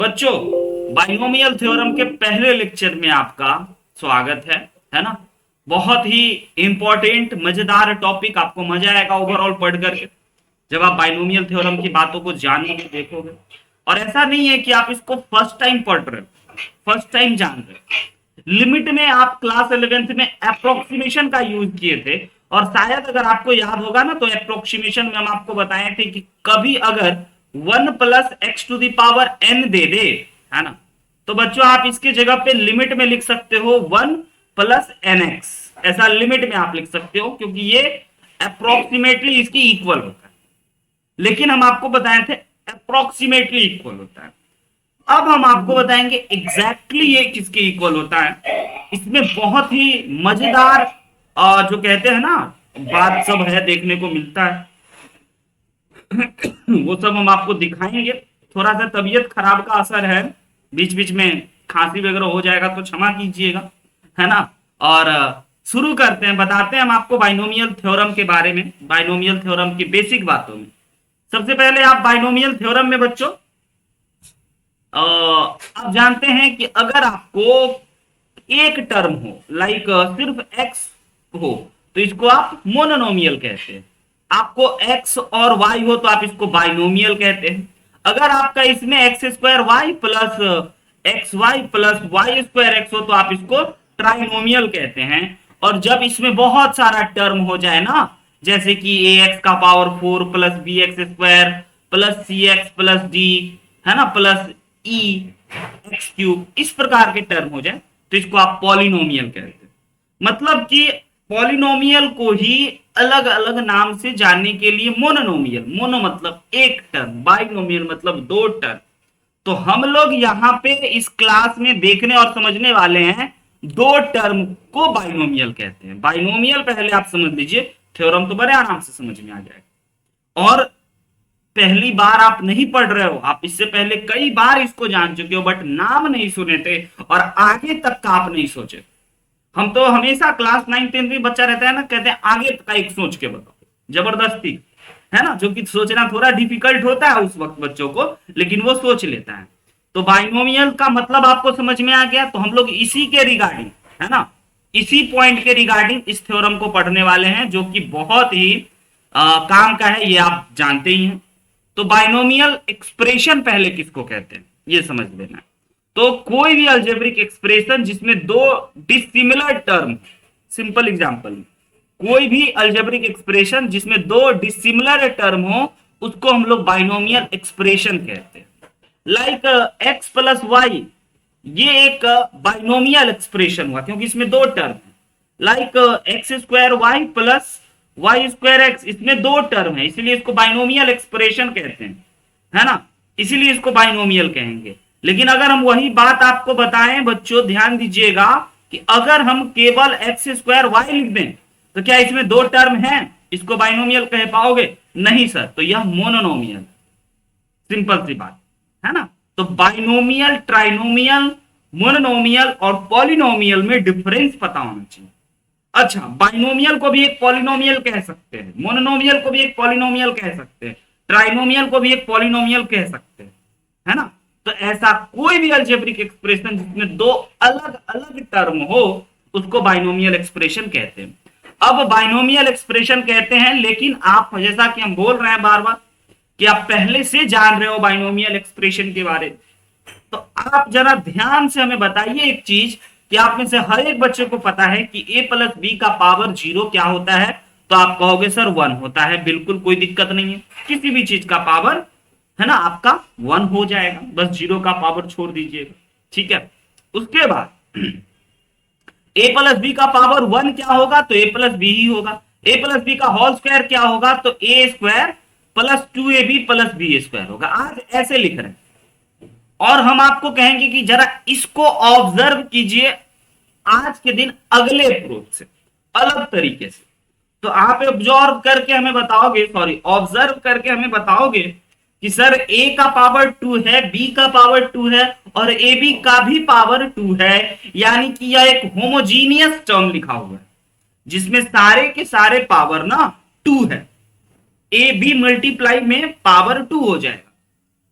बच्चों, binomial theorem के पहले लेक्चर में आपका स्वागत है ना। बहुत ही इंपॉर्टेंट मजेदार टॉपिक, आपको मजा आएगा ओवरऑल पढ़ करके जब आप बाइनोमियल थ्योरम की बातों को जानोगे देखोगे। और ऐसा नहीं है कि आप इसको फर्स्ट टाइम पढ़ रहे हो, फर्स्ट टाइम जान रहे हो। लिमिट में आप क्लास 11th में अप्रोक्सीमेशन का यूज किए थे, और शायद अगर आपको याद होगा ना, तो अप्रोक्सीमेशन में हम आपको बताए थे कि कभी अगर 1 + x⁴ दे है ना, तो बच्चों आप इसके जगह पे लिमिट में लिख सकते हो 1 + nx। ऐसा लिमिट में आप लिख सकते हो क्योंकि ये अप्रोक्सीमेटली इसकी इक्वल होता है, लेकिन हम आपको बताए थे अप्रोक्सीमेटली इक्वल होता है। अब हम आपको बताएंगे एग्जैक्टली ये किसके इक्वल होता है। इसमें बहुत ही मजेदार जो कहते हैं ना बात सब है, देखने को मिलता है। वो सब हम आपको दिखाएंगे। थोड़ा सा तबीयत खराब का असर है, बीच बीच में खांसी वगैरह हो जाएगा तो क्षमा कीजिएगा, है ना। और शुरू करते हैं, बताते हैं हम आपको बाइनोमियल थ्योरम के बारे में, बाइनोमियल थ्योरम की बेसिक बातों में। सबसे पहले आप बाइनोमियल थ्योरम में बच्चों आप जानते हैं कि अगर आपको एक टर्म हो, लाइक सिर्फ एक्स हो, तो इसको आप मोनोनोमियल कहते हैं। आपको एक्स और वाई हो तो आप इसको बाइनोमियल कहते हैं। अगर आपका इसमें x² y + xy + y² x हो तो आप इसको ट्राइनोमियल कहते हैं। और जब इसमें बहुत सारा टर्म हो जाए ना, जैसे कि ax⁴ + bx² + cx + d, है ना, + e(x³), इस प्रकार के टर्म हो जाए तो इसको आप पॉलिनोमियल कहते हैं। मतलब कि पॉलिनोमियल को ही अलग अलग नाम से जानने के लिए मोनोनोमियल, मोनो मतलब एक टर्म, बाइनोमियल मतलब दो टर्म। तो हम लोग यहाँ पे इस क्लास में देखने और समझने वाले हैं दो टर्म को बाइनोमियल कहते हैं। बाइनोमियल पहले आप समझ लीजिए, थ्योरम तो बड़े आराम से समझ में आ जाएगा। और पहली बार आप नहीं पढ़ रहे हो, आप इससे पहले कई बार इसको जान चुके हो, बट नाम नहीं सुने थे और आगे तक का आप नहीं सोचे। हम तो हमेशा क्लास 9th-10th में बच्चा रहता है ना, कहते हैं आगे का एक सोच के बताओ जबरदस्ती, है ना, जो कि सोचना थोड़ा डिफिकल्ट होता है उस वक्त बच्चों को, लेकिन वो सोच लेता है। तो बाइनोमियल का मतलब आपको समझ में आ गया। तो हम लोग इसी के रिगार्डिंग, है ना, इसी पॉइंट के रिगार्डिंग इस थ्योरम को पढ़ने वाले हैं, जो कि बहुत ही काम का है, ये आप जानते ही हैं। तो बाइनोमियल एक्सप्रेशन पहले किसको कहते हैं ये समझ लेना है। तो कोई भी अलजेब्रिक एक्सप्रेशन जिसमें दो डिसिमिलर टर्म, सिंपल एग्जांपल, कोई भी अलजेब्रिक एक्सप्रेशन जिसमें दो डिसिमिलर टर्म हो उसको हम लोग बाइनोमियल एक्सप्रेशन कहते हैं। लाइक x + y, ये एक बाइनोमियल एक्सप्रेशन हुआ क्योंकि इसमें दो टर्म है। लाइक x² y + y²x, इसमें दो टर्म है, इसीलिए इसको बाइनोमियल एक्सप्रेशन कहते हैं, है ना, इसीलिए इसको बाइनोमियल कहेंगे। लेकिन अगर हम वही बात आपको बताएं बच्चों, ध्यान दीजिएगा कि अगर हम केवल x² y लिख दें तो क्या इसमें दो टर्म है, इसको बाइनोमियल कह पाओगे? नहीं सर, तो यह मोनोनोमियल, सिंपल सी बात, है ना। तो बाइनोमियल, ट्राइनोमियल, मोनोनोमियल और पॉलिनोमियल में डिफरेंस पता होना चाहिए। अच्छा, बाइनोमियल को भी एक पॉलिनोमियल कह सकते हैं, मोनोनोमियल को भी एक पॉलिनोमियल कह सकते हैं, ट्राइनोमियल को भी एक पॉलिनोमियल कह सकते हैं, है ना। तो ऐसा कोई भी अलजेब्रिक एक्सप्रेशन जिसमें दो अलग अलग टर्म हो उसको बाइनोमियल एक्सप्रेशन कहते हैं। अब बाइनोमियल एक्सप्रेशन कहते हैं, लेकिन आप जैसा कि हम बोल रहे हैं बार बार कि आप पहले से जान रहे हो बाइनोमियल एक्सप्रेशन के बारे में, तो आप जरा ध्यान से हमें बताइए एक चीज कि आप में से हर एक बच्चे को पता है कि a + b का पावर 0 क्या होता है, तो आप कहोगे सर 1 होता है। बिल्कुल कोई दिक्कत नहीं है, किसी भी चीज का पावर, है ना, आपका 1 हो जाएगा, बस 0 का पावर छोड़ दीजिएगा, ठीक है। उसके बाद a + b का पावर 1 क्या होगा, तो a + b ही होगा। a + b का होल स्क्वायर क्या होगा, तो a² + 2ab + b² होगा। आज ऐसे लिख रहे हैं, और हम आपको कहेंगे कि जरा इसको ऑब्जर्व कीजिए आज के दिन अगले अप्रोच से, अलग तरीके से। तो आप ऑब्जर्व करके हमें बताओगे, सॉरी, ऑब्जर्व करके हमें बताओगे कि सर a का पावर 2 है, b का पावर 2 है और ab का भी पावर 2 है, यानी कि यह एक होमोजीनियस टर्म लिखा हुआ है जिसमें सारे के सारे पावर ना 2 है। a b मल्टीप्लाई में पावर 2 हो जाएगा,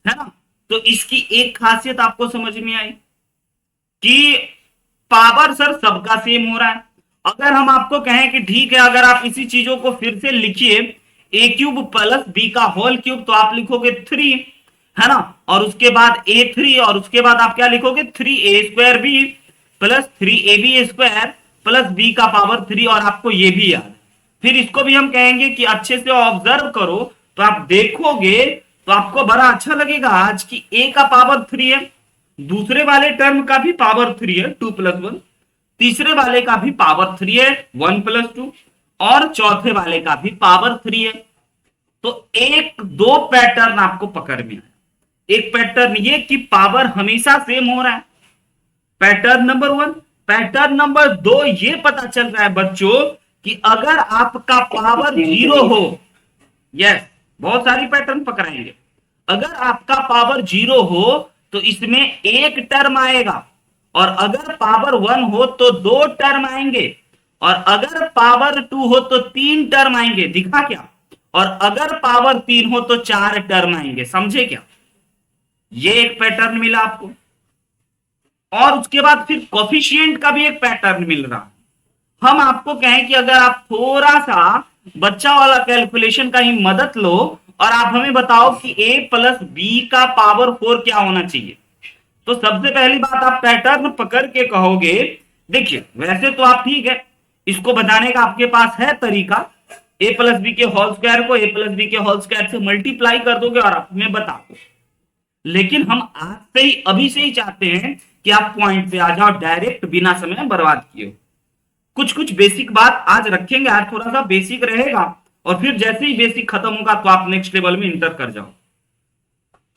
है ना। तो इसकी एक खासियत आपको समझ में आई कि पावर सर सबका सेम हो रहा है। अगर हम आपको कहें कि ठीक है, अगर आप इसी चीजों को फिर से लिखिए, ए क्यूब प्लस बी का होल क्यूब, तो आप लिखोगे 3, है ना, और उसके बाद A3, और उसके बाद आप क्या लिखोगे 3A² plus 3AB² plus B का पावर 3, और आपको ये भी याद। फिर इसको भी हम कहेंगे कि अच्छे से ऑब्जर्व करो, तो आप देखोगे तो आपको बड़ा अच्छा लगेगा आज की ए का पावर 3 है, दूसरे वाले टर्म का भी पावर 3 है 2+1, तीसरे वाले का भी पावर 3 है 1+2, और चौथे वाले का भी पावर 3 है। तो एक दो पैटर्न आपको पकड़ में है। एक पैटर्न ये कि पावर हमेशा सेम हो रहा है, पैटर्न नंबर 1। पैटर्न नंबर 2 ये पता चल रहा है बच्चों कि अगर आपका पावर 0 हो, यस, बहुत सारी पैटर्न पकड़ाएंगे। अगर आपका पावर 0 हो तो इसमें एक टर्म आएगा, और अगर पावर 1 हो तो 2 टर्म आएंगे, और अगर पावर 2 हो तो 3 टर्म आएंगे। दिखा क्या? और अगर पावर 3 हो तो 4 टर्म आएंगे। समझे क्या? ये एक पैटर्न मिला आपको। और उसके बाद फिर कोफिशिएंट का भी एक पैटर्न मिल रहा है। हम आपको कहें कि अगर आप थोड़ा सा बच्चा वाला कैलकुलेशन का ही मदद लो, और आप हमें बताओ कि a प्लस बी का पावर 4 क्या होना चाहिए, तो सबसे पहली बात आप पैटर्न पकड़ के कहोगे। देखिए, वैसे तो आप ठीक है, इसको बताने का आपके पास है तरीका, a प्लस बी के होल स्क्वायर को a प्लस बी के होल स्क्वायर से मल्टीप्लाई कर दोगे और आप हमें बता दो। लेकिन हम आज से ही, अभी से ही चाहते हैं कि आप पॉइंट पे आ जाओ डायरेक्ट, बिना समय बर्बाद किए। कुछ कुछ बेसिक बात आज रखेंगे, आज थोड़ा सा बेसिक रहेगा, और फिर जैसे ही बेसिक खत्म होगा तो आप नेक्स्ट लेवल में इंटर कर जाओ।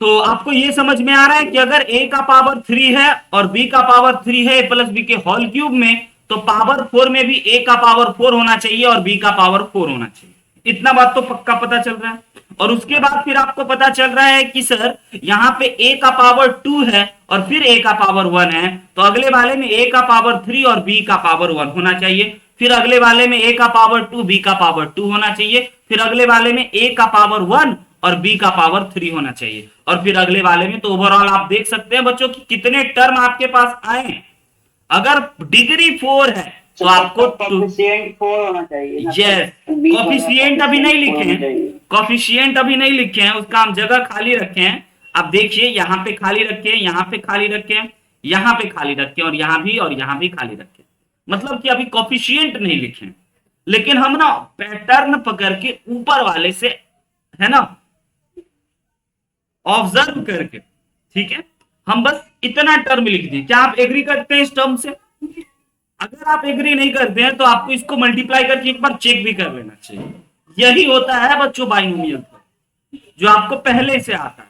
तो आपको ये समझ में आ रहा है कि अगर a का पावर 3 है और b का पावर 3 है a प्लस बी के होल क्यूब में, तो पावर 4 में भी a का पावर 4 होना चाहिए और b का पावर 4 होना चाहिए। इतना बात तो पक्का पता चल रहा है। और उसके बाद फिर आपको पता चल रहा है कि सर यहाँ पे a का पावर 2 है और फिर a का पावर 1 है, तो अगले वाले में a का पावर 3 और b का पावर 1 होना चाहिए। फिर अगले वाले में a का पावर 2 b का पावर 2 होना चाहिए। फिर अगले वाले में a का पावर 1 और b का पावर 3 होना चाहिए। और फिर अगले वाले में, तो ओवरऑल आप देख सकते हैं बच्चों कि कितने टर्म आपके पास आए। अगर डिग्री 4 है तो आपको कोफिशिएंट 4 होना चाहिए। यस, कोफिशिएंट अभी नहीं लिखे हैं, कोफिशिएंट अभी नहीं लिखे हैं, उसका हम जगह खाली रखे हैं। अब देखिए, यहाँ पे खाली रखे हैं, यहाँ पे खाली रखे हैं, यहाँ पे खाली रखे हैं, और यहाँ भी खाली रखे हैं। मतलब कि अभी कोफिशिएंट नहीं लिखे हैं, लेकिन हम ना पैटर्न पकड़ के ऊपर वाले से, है ना, ऑब्जर्व करके, ठीक है, हम बस इतना टर्म लिख दें। क्या आप एग्री करते हैं इस टर्म से? अगर आप एग्री नहीं करते हैं तो आपको इसको मल्टीप्लाई करके एक बार चेक भी कर लेना चाहिए। यही होता है बच्चों बाइनोमियल, जो आपको पहले से आता है।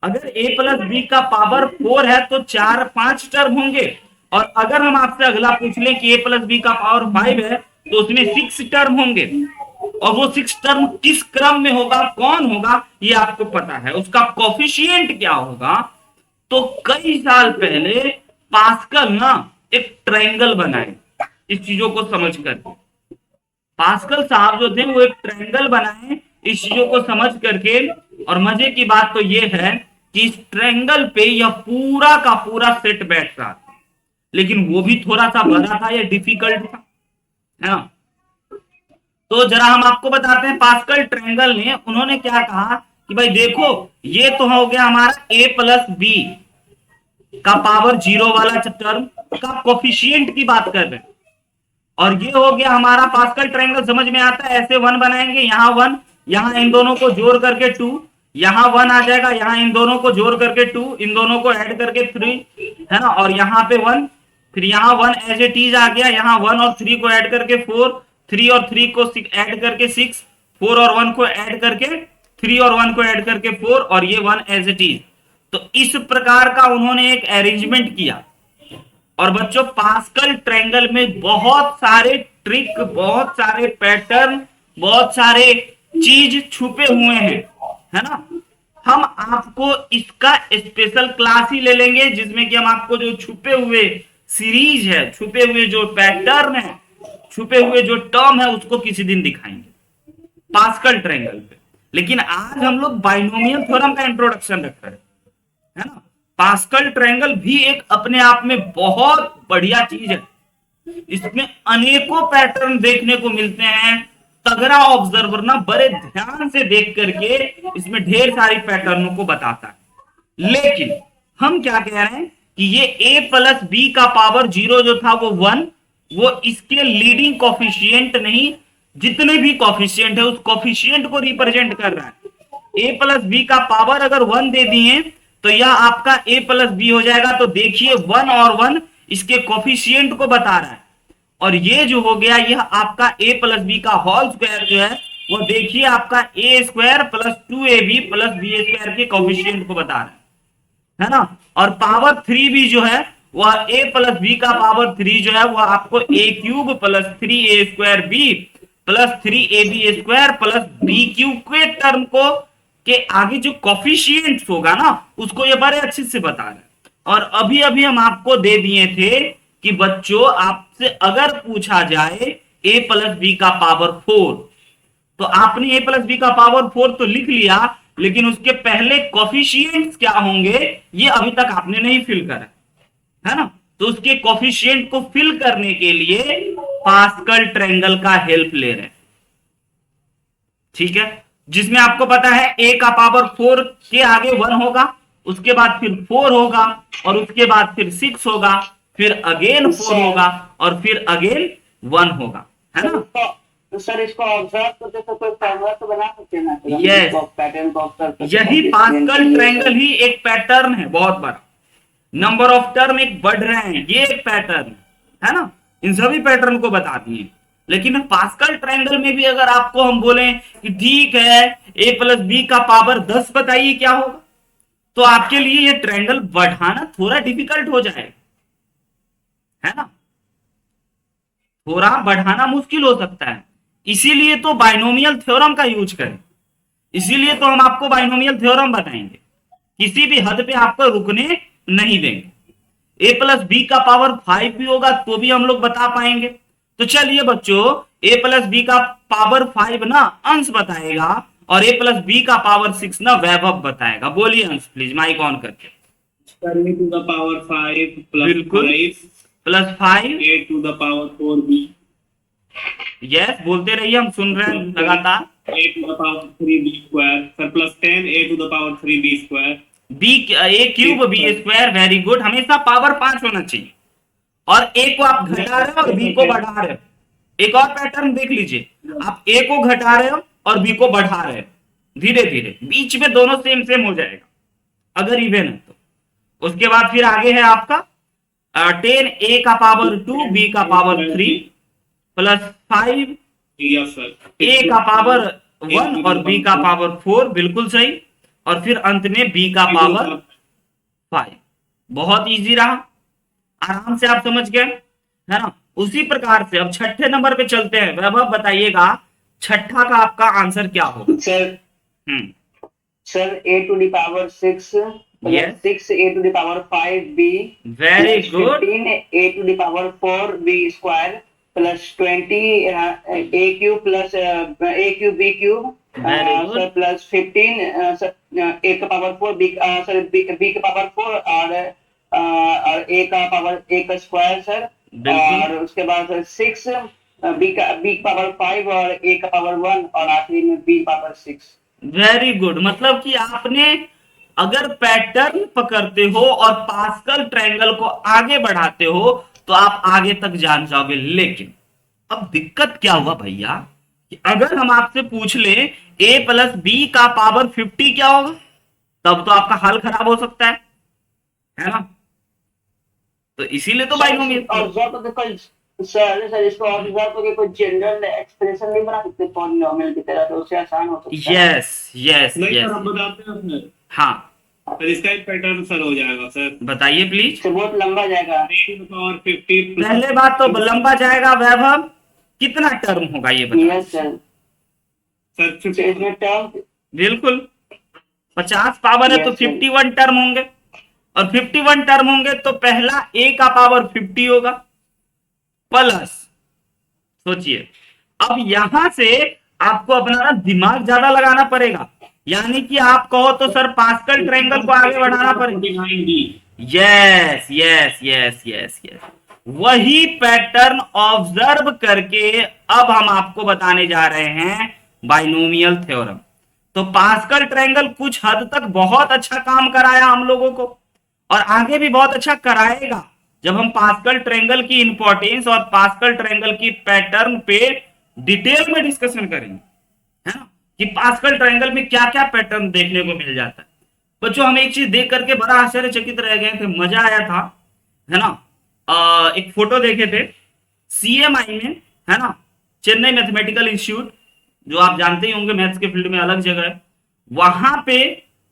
अगर a प्लस बी का पावर 4 है तो 4-5 टर्म होंगे, और अगर हम आपसे अगला पूछ लें कि a प्लस बी का पावर 5 है तो उसमें 6 टर्म होंगे, और वो 6 टर्म किस क्रम में होगा, कौन होगा, ये आपको पता है। उसका कोफिशिएंट क्या होगा। तो कई साल पहले पास्कल ना एक ट्रायंगल बनाए इस चीजों को समझ कर। पास्कल साहब जो थे वो एक ट्रायंगल बनाए इस चीजों को समझ करके। और मजे की बात तो ये है कि इस ट्रायंगल पे यह पूरा का पूरा सेट बैठ रहा था, लेकिन वो भी थोड़ा सा बड़ा था या डिफिकल्ट था, है ना। तो जरा हम आपको बताते हैं, पास्कल ट्रायंगल ने उन्होंने क्या कहा कि भाई देखो, ये तो हो गया हमारा a प्लस बी का पावर 0 वाला टर्म का कोफिशिएंट की बात कर रहे हैं, और ये हो गया हमारा पास्कल ट्रायंगल। समझ में आता है? ऐसे 1 बनाएंगे, यहाँ 1, यहाँ इन दोनों को जोड़ करके 2, यहाँ 1 आ जाएगा, यहाँ इन दोनों को जोड़ करके 2, इन दोनों को ऐड करके 3, है ना, और यहाँ पे 1, फिर यहाँ 1 एज इट इज आ गया, यहाँ 1 और 3 को ऐड करके 4, 3 और 3 को ऐड करके 6, 4 और 1 को ऐड करके 3 और 1 को ऐड करके 4, और ये 1 एज इट इज। तो इस प्रकार का उन्होंने एक अरेंजमेंट किया। और बच्चों, पास्कल ट्रायंगल में बहुत सारे ट्रिक, बहुत सारे पैटर्न, बहुत सारे चीज छुपे हुए हैं, है ना। हम आपको इसका स्पेशल क्लास ही ले लेंगे, जिसमें कि हम आपको जो छुपे हुए सीरीज है, छुपे हुए जो पैटर्न है, छुपे हुए जो टर्म है, उसको किसी दिन दिखाएंगे पास्कल ट्रायंगल पे। लेकिन आज हम लोग बाइनोमियल थ्योरम का इंट्रोडक्शन रख रहे हैं, है ना। पास्कल ट्रायंगल भी एक अपने आप में बहुत बढ़िया चीज है। इसमें अनेकों पैटर्न देखने को मिलते हैं। तगड़ा ऑब्जर्वर ना बड़े ध्यान से देख करके इसमें ढेर सारी पैटर्नों को बताता है। लेकिन हम क्या कह रहे हैं कि ये a प्लस बी का पावर 0 जो था वो 1, वो इसके लीडिंग कॉफिशियंट नहीं, जितने भी कॉफिशियंट है उस कॉफिशियंट को रिप्रेजेंट कर रहा है। a प्लस बी का पावर अगर 1 दे दिए तो यह आपका a प्लस बी हो जाएगा। तो देखिए 1 और 1 इसके कॉफिशियंट को बता रहा है। और ये जो हो गया यह आपका a प्लस बी का होल स्क्वायर जो है वो देखिए आपका a square plus 2ab plus B square के कॉफिशियंट को बता रहा है ना। और पावर 3 भी जो है वह a प्लस बी का पावर 3 जो है वह आपको a cube plus 3a square B plus 3ab square plus B cube के टर्म को के आगे जो कॉफिशियंट होगा ना उसको ये बड़े अच्छे से बता रहे हैं। और अभी अभी हम आपको दे दिए थे कि बच्चों आपसे अगर पूछा जाए a प्लस बी का पावर 4, तो आपने a प्लस बी का पावर 4 तो लिख लिया, लेकिन उसके पहले कॉफिशियंट्स क्या होंगे ये अभी तक आपने नहीं फिल करा, है ना। तो उसके कॉफिशियंट को फिल करने के लिए पास्कल ट्रायंगल का हेल्प ले रहे हैं, ठीक है। जिसमें आपको पता है a का पावर 4 के आगे 1 होगा, उसके बाद फिर 4 होगा, और उसके बाद फिर 6 होगा, फिर अगेन 4 होगा, और फिर अगेन 1 होगा, है ना। तो सर इसको ऑब्जर्व करते तो कोई फॉर्मूला तो बना सकते हैं ना सर, हम Yes. इसको पैटर्न को ऑब्जर्व करते यही हैं। पास्कल ट्रायंगल ही एक पैटर्न है बहुत बड़ा। नंबर ऑफ टर्म एक बढ़ रहे हैं, ये एक पैटर्न है ना। इन सभी पैटर्न को बता दिए। लेकिन पास्कल ट्रायंगल में भी अगर आपको हम बोले कि ठीक है a प्लस बी का पावर 10 बताइए क्या होगा, तो आपके लिए ये ट्रायंगल बढ़ाना थोड़ा डिफिकल्ट हो जाएगा, है ना। थोड़ा बढ़ाना मुश्किल हो सकता है। इसीलिए तो बाइनोमियल थ्योरम का यूज करें, इसीलिए तो हम आपको बाइनोमियल थ्योरम बताएंगे, किसी भी हद पे आपको रुकने नहीं देंगे। a प्लस बी का पावर 5 भी होगा तो भी हम लोग बता पाएंगे। तो चलिए बच्चों a प्लस बी का पावर 5 ना अंश बताएगा, और a प्लस बी का पावर 6 ना वैभव बताएगा। बोलिए अंश प्लीज, माइक ऑन करके। a to the power 5 plus बिल्कुल 5 plus 5, a to the power 4b yes बोलते रहिए, हम सुन रहे हैं लगातार। a to the power 3b square sir plus 10 a to the power 3b square B A cube B square, very good. हमेशा power 5 होना चाहिए, और ए को आप घटा रहे हो और बी को बढ़ा रहे हो। एक और पैटर्न देख लीजिए, आप ए को घटा रहे हो और बी को बढ़ा रहे हो, धीरे धीरे बीच में दोनों सेम सेम हो जाएगा अगर इवन है तो। उसके बाद फिर आगे है आपका 10 ए का पावर 2 बी का पावर 3 प्लस 5 yes sir ए का पावर 1 और बी का पावर 4, बिल्कुल सही। और फिर अंत में बी का पावर 5। बहुत इजी रहा, आराम से आप समझ गए, है ना। उसी प्रकार से अब छठे नंबर पे चलते हैं। वैभव बताइएगा छठा का आपका आंसर क्या होगा। Sir hmm, sir a to the power 6 Yes. plus 6 a to the power 5b very plus good, 15 a to the power 4b square plus 20 a cube plus a cube b cube Very good. sir plus 15 sir a का power 4 b sir b का power 4 और a का power a का square sir, बिल्कुल। और उसके बाद sir 6 b का पावर 5 और a का पावर 1 और आखिरी में b पावर 6। Very good. मतलब कि आपने अगर पैटर्न पकड़ते हो और पास्कल ट्रायंगल को आगे बढ़ाते हो तो आप आगे तक जान जाओगे। लेकिन अब दिक्कत क्या हुआ भैया कि अगर हम आपसे पूछ ले a प्लस बी का पावर 50 क्या होगा, तब तो आपका हाल खराब हो सकता है ना। तो इसीलिए तो बाइनोमियल ऑब्जर्व करके कोई सर इसको ऑब्जर्व करके कोई जनरल एक्सप्रेशन नहीं बना सकते पॉलिनोमियल की तरह, तो उससे आसान हो सकता है। यस यस नहीं सर यस, हम बताते हैं सर हाँ सर इसका एक पैटर्न सर हो जाएगा सर बताइए प्लीज। तो बहुत लंबा जाएगा। a to the power 50 plus पहले बात तो लंबा जाएगा। वैभव कितना टर्म होगा ये बताइए। यस सर, सर तो 50 इसमें टर्म बिल्कुल 50 पावर है तो Yes, sir. 51 टर्म होंगे, और 51 टर्म होंगे तो पहला a का पावर 50 होगा प्लस, सोचिए अब यहां से आपको अपना ना दिमाग ज्यादा लगाना पड़ेगा। यानी कि आप कहो तो सर पास्कल ट्रायंगल को आगे बढ़ाना पड़ेगा। 49D। Yes yes yes yes yes, वही पैटर्न ऑब्जर्व करके अब हम आपको बताने जा रहे हैं बाइनोमियल थ्योरम। तो पास्कल ट्रायंगल कुछ हद तक बहुत अच्छा काम कराया हम लोगों को, और आगे भी बहुत अच्छा कराएगा जब हम पास्कल ट्रायंगल की इंपॉर्टेंस और पास्कल ट्रायंगल की पैटर्न पे डिटेल में डिस्कशन करेंगे, है ना, कि पास्कल ट्रायंगल में क्या क्या पैटर्न देखने को मिल जाता है। बच्चों हम एक चीज देख करके बड़ा आश्चर्यचकित रह गए थे, मजा आया था, है ना। एक फोटो देखे थे सीएमआई में, है ना, चेन्नई मैथमेटिकल इंस्टीट्यूट, जो आप जानते ही होंगे मैथ्स के फील्ड में अलग जगह है। वहां पे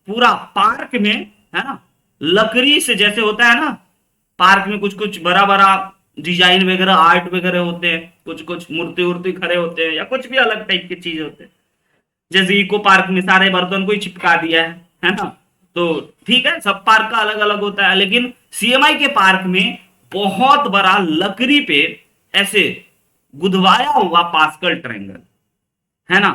पूरा पार्क में, है ना, लकड़ी से जैसे होता है ना, पार्क में कुछ कुछ बड़ा बड़ा डिजाइन वगैरह आर्ट वगैरह होते हैं, कुछ कुछ मूर्ति उर्ति खड़े होते हैं, या कुछ भी अलग टाइप की चीज होते हैं। जैसे इको पार्क में सारे बर्तन को ही चिपका दिया है ना। तो ठीक है, सब पार्क का अलग अलग होता है, लेकिन सीएमआई के पार्क में बहुत बड़ा लकड़ी पे ऐसे गुदवाया हुआ पास्कल ट्रायंगल, है ना।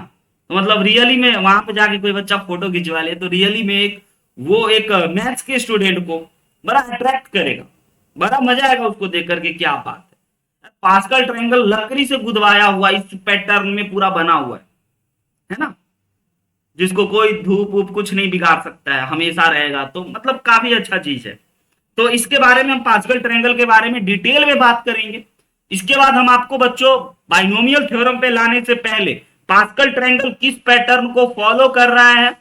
तो मतलब रियली में वहां पे जाके कोई बच्चा फोटो खिंचवा ले तो रियली में एक मैथ्स के स्टूडेंट को बड़ा अट्रैक्ट करेगा, बड़ा मजा आएगा उसको देख करके। क्या बात है, पास्कल ट्रायंगल लकड़ी से गुदवाया हुआ इस पैटर्न में पूरा बना हुआ है ना, जिसको कोई धूप वूप कुछ नहीं बिगाड़ सकता है, हमेशा रहेगा। तो मतलब काफी अच्छा चीज है। तो इसके बारे में हम पास्कल ट्रायंगल के बारे में डिटेल में बात करेंगे। इसके बाद हम आपको बच्चों बाइनोमियल थ्योरम पे लाने से पहले पास्कल ट्रायंगल किस पैटर्न को फॉलो कर रहा है,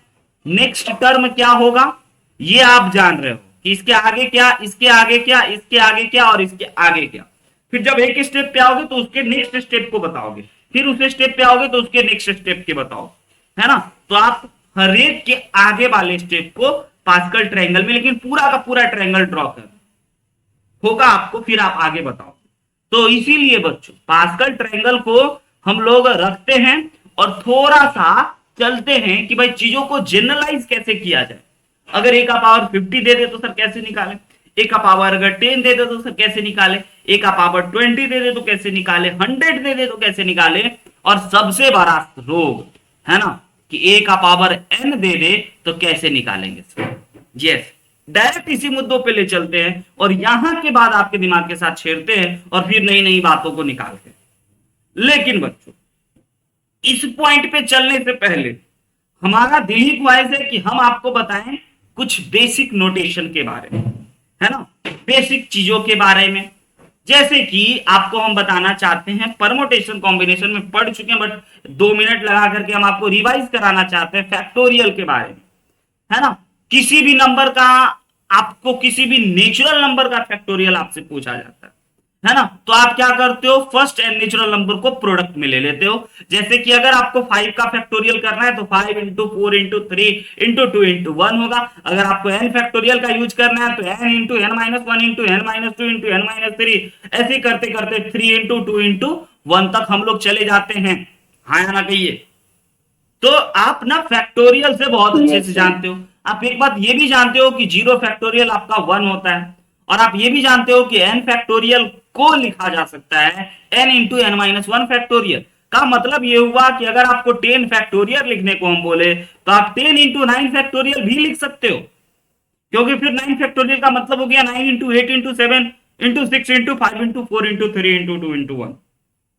नेक्स्ट टर्म क्या होगा, ये आप जान रहे हो कि इसके आगे क्या, इसके आगे क्या, इसके आगे क्या और इसके आगे क्या। फिर जब एक स्टेप पे आओगे तो उसके नेक्स्ट स्टेप को बताओगे, फिर उस स्टेप पे आओगे तो उसके नेक्स्ट स्टेप के बताओ, है ना। तो आप हर एक के आगे वाले स्टेप को पास्कल ट्रायंगल में, लेकिन पूरा का पूरा ट्रायंगल ड्रॉ कर होगा आपको, फिर आप आगे बताओ। तो इसीलिए बच्चों पास्कल ट्रायंगल को हम लोग रखते हैं और थोड़ा सा चलते हैं कि भाई चीजों को जनरलाइज कैसे किया जाए। अगर ए का पावर 50 दे दे तो सर कैसे निकाले, ए का पावर अगर 10 दे दे तो सर कैसे निकाले, ए का पावर 20 दे दे तो कैसे निकाले, 100 दे दे तो कैसे निकाले, और सबसे बड़ा रोग है ना कि ए का पावर n दे दे तो कैसे निकालेंगे सर। यस, डायरेक्ट इसी मुद्दों पे ले चलते हैं और यहां के बाद आपके दिमाग के साथ छेड़ते हैं और फिर नई नई बातों को निकालते हैं। लेकिन बच्चों इस पॉइंट पे चलने से पहले हमारा दिल ही ख्वाहिश है कि हम आपको बताएं कुछ बेसिक नोटेशन के बारे में, है ना, बेसिक चीजों के बारे में। जैसे कि आपको हम बताना चाहते हैं, परमोटेशन कॉम्बिनेशन में पढ़ चुके हैं, बट 2 मिनट लगा करके हम आपको रिवाइज कराना चाहते हैं फैक्टोरियल के बारे में, है ना। किसी भी नंबर का, आपको किसी भी नेचुरल नंबर का फैक्टोरियल आपसे पूछा जाता है ना, तो आप क्या करते हो, फर्स्ट एंड नेचुरल नंबर को प्रोडक्ट में ले लेते हो। जैसे कि अगर आपको 5 का फैक्टोरियल करना है तो 5 इंटू 4 इंटू 3 इंटू 2 इंटू 1 होगा। अगर आपको n फैक्टोरियल का यूज करना है तो n into n minus 1 into n minus 2 into n minus 3, ऐसे करते करते 3 इंटू 2 इंटू 1 तक हम लोग चले जाते हैं। हाँ या ना कहिए। तो आप ना फैक्टोरियल से बहुत अच्छे से जानते हो। आप एक बात ये भी जानते हो कि 0 फैक्टोरियल आपका 1 होता है, और आप ये भी जानते हो कि n फैक्टोरियल को लिखा जा सकता है n into n minus 1 factorial. का मतलब ये हुआ कि अगर आपको 10 फैक्टोरियल लिखने को हम बोले तो आप 10 इंटू 9 फैक्टोरियल भी लिख सकते हो, क्योंकि फिर 9 फैक्टोरियल का मतलब हो गया 9 into 8 into 7 into 6 into 5 into 4 into 3 into 2 into 1,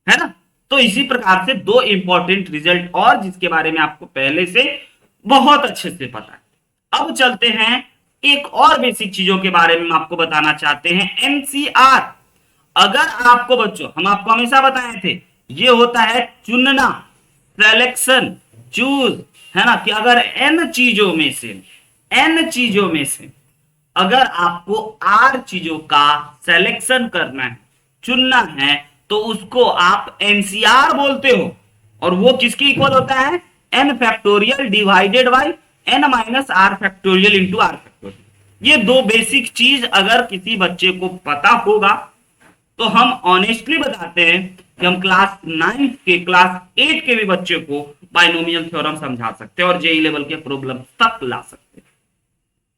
है ना। तो इसी प्रकार से 2 इंपॉर्टेंट रिजल्ट और जिसके बारे में आपको पहले से बहुत अच्छे से पता है। अब चलते हैं एक और बेसिक चीजों के बारे में आपको बताना चाहते हैं, एनसीआर। अगर आपको बच्चों, हम आपको हमेशा बताए थे, ये होता है चुनना, सिलेक्शन, चूज, है ना, कि अगर n चीजों में से अगर आपको r चीजों का सिलेक्शन करना है, चुनना है, तो उसको आप एनसीआर बोलते हो। और वो किसके इक्वल होता है, n factorial divided by n minus r factorial into r factorial. ये 2 बेसिक चीज अगर किसी बच्चे को पता होगा तो हम ऑनेस्टली बताते हैं कि हम क्लास 9 के, क्लास 8 के भी बच्चे को बाइनोमियल थ्योरम समझा सकते हैं और जेई लेवल के प्रॉब्लम तक ला सकते हैं।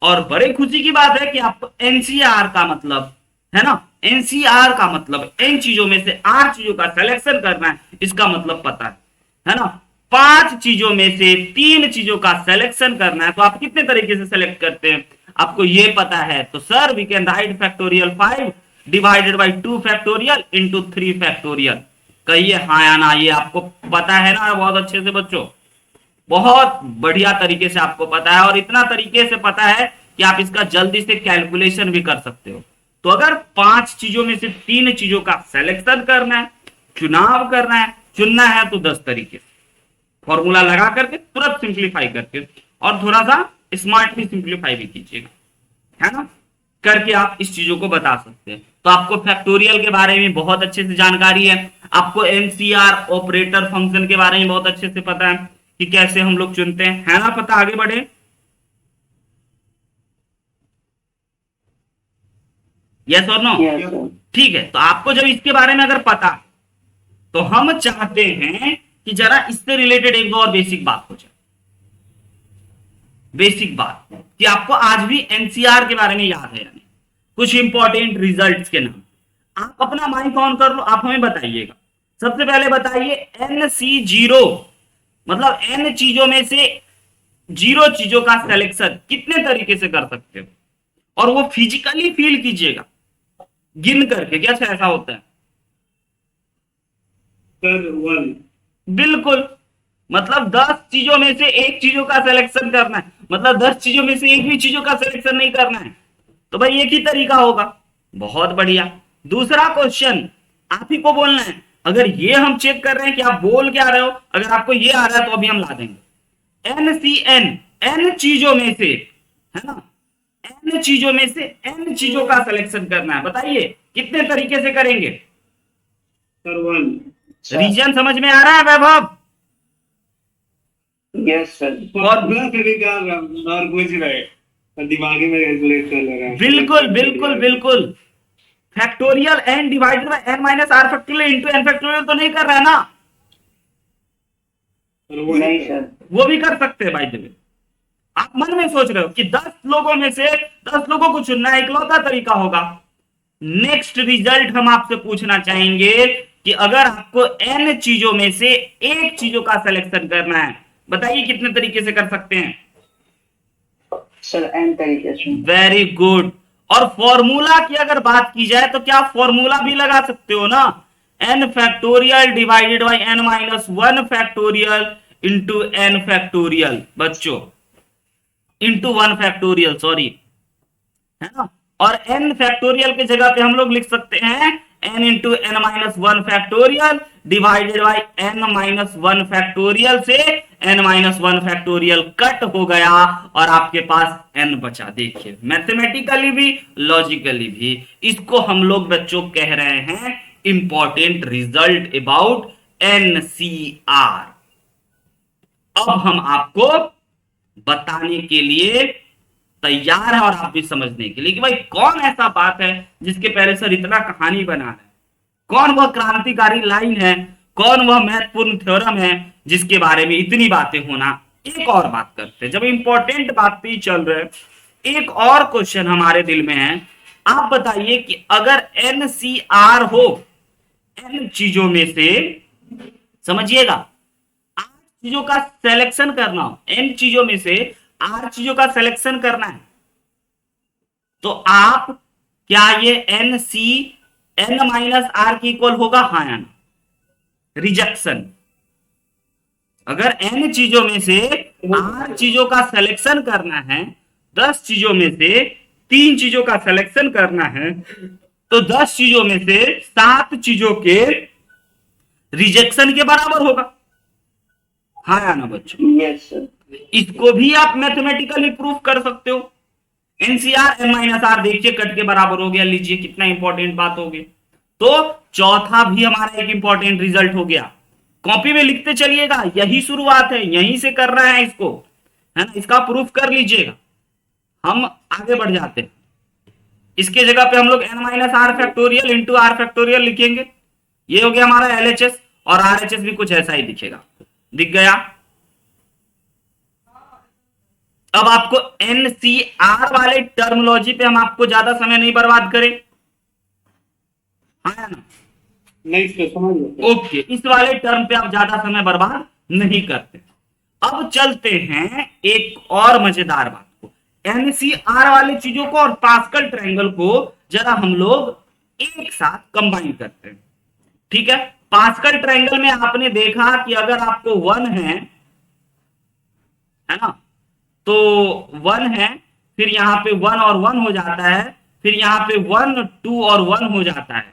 और बड़े खुशी की बात है कि आपको एनसीआर का मतलब, है ना, एनसीआर का मतलब n चीजों में से r चीजों का सिलेक्शन करना है, इसका मतलब पता है ना। 5 चीजों में से 3 चीजों का सिलेक्शन करना है, तो आप कितने तरीके से सिलेक्ट करते हैं आपको ये पता है? तो sir we can write factorial 5 divided by 2 factorial into 3 factorial. कहिए हाँ या ना, ये आपको पता है ना बहुत अच्छे से बच्चों, बहुत बढ़िया तरीके से आपको पता है, और इतना तरीके से पता है कि आप इसका जल्दी से कैलकुलेशन भी कर सकते हो। तो अगर 5 चीजों में से 3 चीजों का सिलेक्शन करना है, चुनाव करना है, चुनना है, तो 10 तरीके से फॉर्मूला लगा करके तुरंत सिंप्लीफाई करके, और थोड़ा सा स्मार्टली सिंप्लीफाई भी कीजिएगा, है ना, करके आप इस चीजों को बता सकते हैं। तो आपको फैक्टोरियल के बारे में बहुत अच्छे से जानकारी है, आपको एनसीआर ऑपरेटर फंक्शन के बारे में बहुत अच्छे से पता है कि कैसे हम लोग चुनते हैं, है ना पता? आगे बढ़े, यस और नो? Yes, sir. ठीक है, तो आपको जब इसके बारे में अगर पता, तो हम चाहते हैं कि जरा इससे रिलेटेड एक दो और बेसिक बात हो जाए। बेसिक बात कि आपको आज भी एनसीआर के बारे में याद है यानी कुछ इंपॉर्टेंट रिजल्ट्स के नाम। आप अपना माइक ऑन कर लो, आप हमें बताइएगा। सबसे पहले बताइए NC0 मतलब n चीजों में से 0 चीजों का सिलेक्शन कितने तरीके से कर सकते हो, और वो फिजिकली फील कीजिएगा गिन करके, क्या ऐसा होता है? सर 1। बिल्कुल, मतलब 10 चीजों में से एक चीजों का सिलेक्शन करना है, मतलब 10 चीजों में से एक भी चीजों का सिलेक्शन नहीं करना है, तो भाई एक ही तरीका होगा। बहुत बढ़िया। दूसरा क्वेश्चन आप ही को बोलना है। अगर ये हम चेक कर रहे हैं कि आप बोल क्या रहे हो, अगर आपको ये आ रहा है तो अभी हम ला देंगे। NCN n चीजों में से, है ना, n चीजों में से n चीजों का सिलेक्शन करना है। बताइए कितने तरीके से करेंगे? सर 1। रीजन समझ में आ रहा है वैभव? Yes, sir. फॉर्मूला से भी क्या और कुछ रहे तो दिमागी में कैलकुलेट कर ले रहा है। बिल्कुल बिल्कुल बिल्कुल। Factorial n divided by n minus R factorial into n factorial तो नहीं कर रहा है ना? सर वो नहीं, sir. वो भी कर सकते हैं भाई द वे। आप मन में सोच रहे हो कि 10 लोगों में से 10 लोगों को चुनना है, इकलौता तरीका होगा। नेक्स्ट रिजल्ट हम आपसे पूछना चाहेंगे कि अगर आपको n चीजों में से एक चीजों का सिलेक्शन करना है, बताइए कितने तरीके से कर सकते हैं? Sir, n तरीके से. Very good. और फॉर्मूला की अगर बात की जाए तो क्या फॉर्मूला भी लगा सकते हो ना? n factorial divided by n minus 1 factorial into n factorial, बच्चों इंटू 1 फैक्टोरियल, सॉरी, है ना। और n फैक्टोरियल की जगह पे हम लोग लिख सकते हैं n into n minus 1 factorial divided by n minus 1 factorial से n माइनस 1 फैक्टोरियल कट हो गया और आपके पास n बचा। देखिए मैथमेटिकली भी लॉजिकली भी इसको हम लोग बच्चों कह रहे हैं इंपॉर्टेंट रिजल्ट अबाउट NCR। अब हम आपको बताने के लिए तैयार है और आप भी समझने के लिए कि भाई कौन ऐसा बात है जिसके पहले सर इतना कहानी बना है, कौन वह क्रांतिकारी लाइन है, कौन वह महत्वपूर्ण थ्योरम है जिसके बारे में इतनी बातें होना। एक और बात करते हैं, जब इंपॉर्टेंट बात पे ही चल रहे, एक और क्वेश्चन हमारे दिल में है। आप बताइए कि अगर NCR हो, n चीजों में से, समझिएगा, 8 चीजों का सिलेक्शन करना हो, n चीजों में से 8 चीजों का सिलेक्शन करना है, तो आप क्या ये NC n माइनस आर की इक्वल होगा, हाँ या ना? रिजेक्शन। अगर n चीजों में से 8 चीजों का सिलेक्शन करना है, 10 चीजों में से 3 चीजों का सिलेक्शन करना है, तो 10 चीजों में से 7 चीजों के रिजेक्शन के बराबर होगा, हाँ या ना बच्चों? Yes, sir. इसको भी आप मैथमेटिकली प्रूफ कर सकते हो। एनसीआर n माइनस आर देखिए कट के बराबर हो गया, लीजिए कितना इंपॉर्टेंट बात हो गई। तो चौथा भी हमारा एक इंपॉर्टेंट रिजल्ट हो गया। कॉपी में लिखते चलिएगा, यही शुरुआत है, यहीं से करना है इसको, है ना, इसका प्रूफ कर लीजिएगा। हम आगे बढ़ जाते हैं, इसके जगह पे हम लोग n minus R factorial into R factorial लिखेंगे। ये हो गया हमारा LHS, और RHS भी कुछ ऐसा ही दिखेगा, दिख गया। अब आपको NCR वाले टर्मिनोलॉजी पे हम आपको ज्यादा समय नहीं बर्बाद करें, हाँ या ना? नहीं सर समझ गया। ओके, इस वाले टर्म पे आप ज्यादा समय बर्बाद नहीं करते। अब चलते हैं एक और मजेदार बात को, एनसीआर वाली चीजों को और पास्कल ट्रायंगल को जरा हम लोग एक साथ कंबाइन करते हैं। ठीक है, पास्कल ट्रायंगल में आपने देखा कि अगर आपको 1 है ना, तो 1 है, फिर यहां पे 1 और 1 हो जाता है, फिर यहां पे 1 2 और 1 हो जाता है,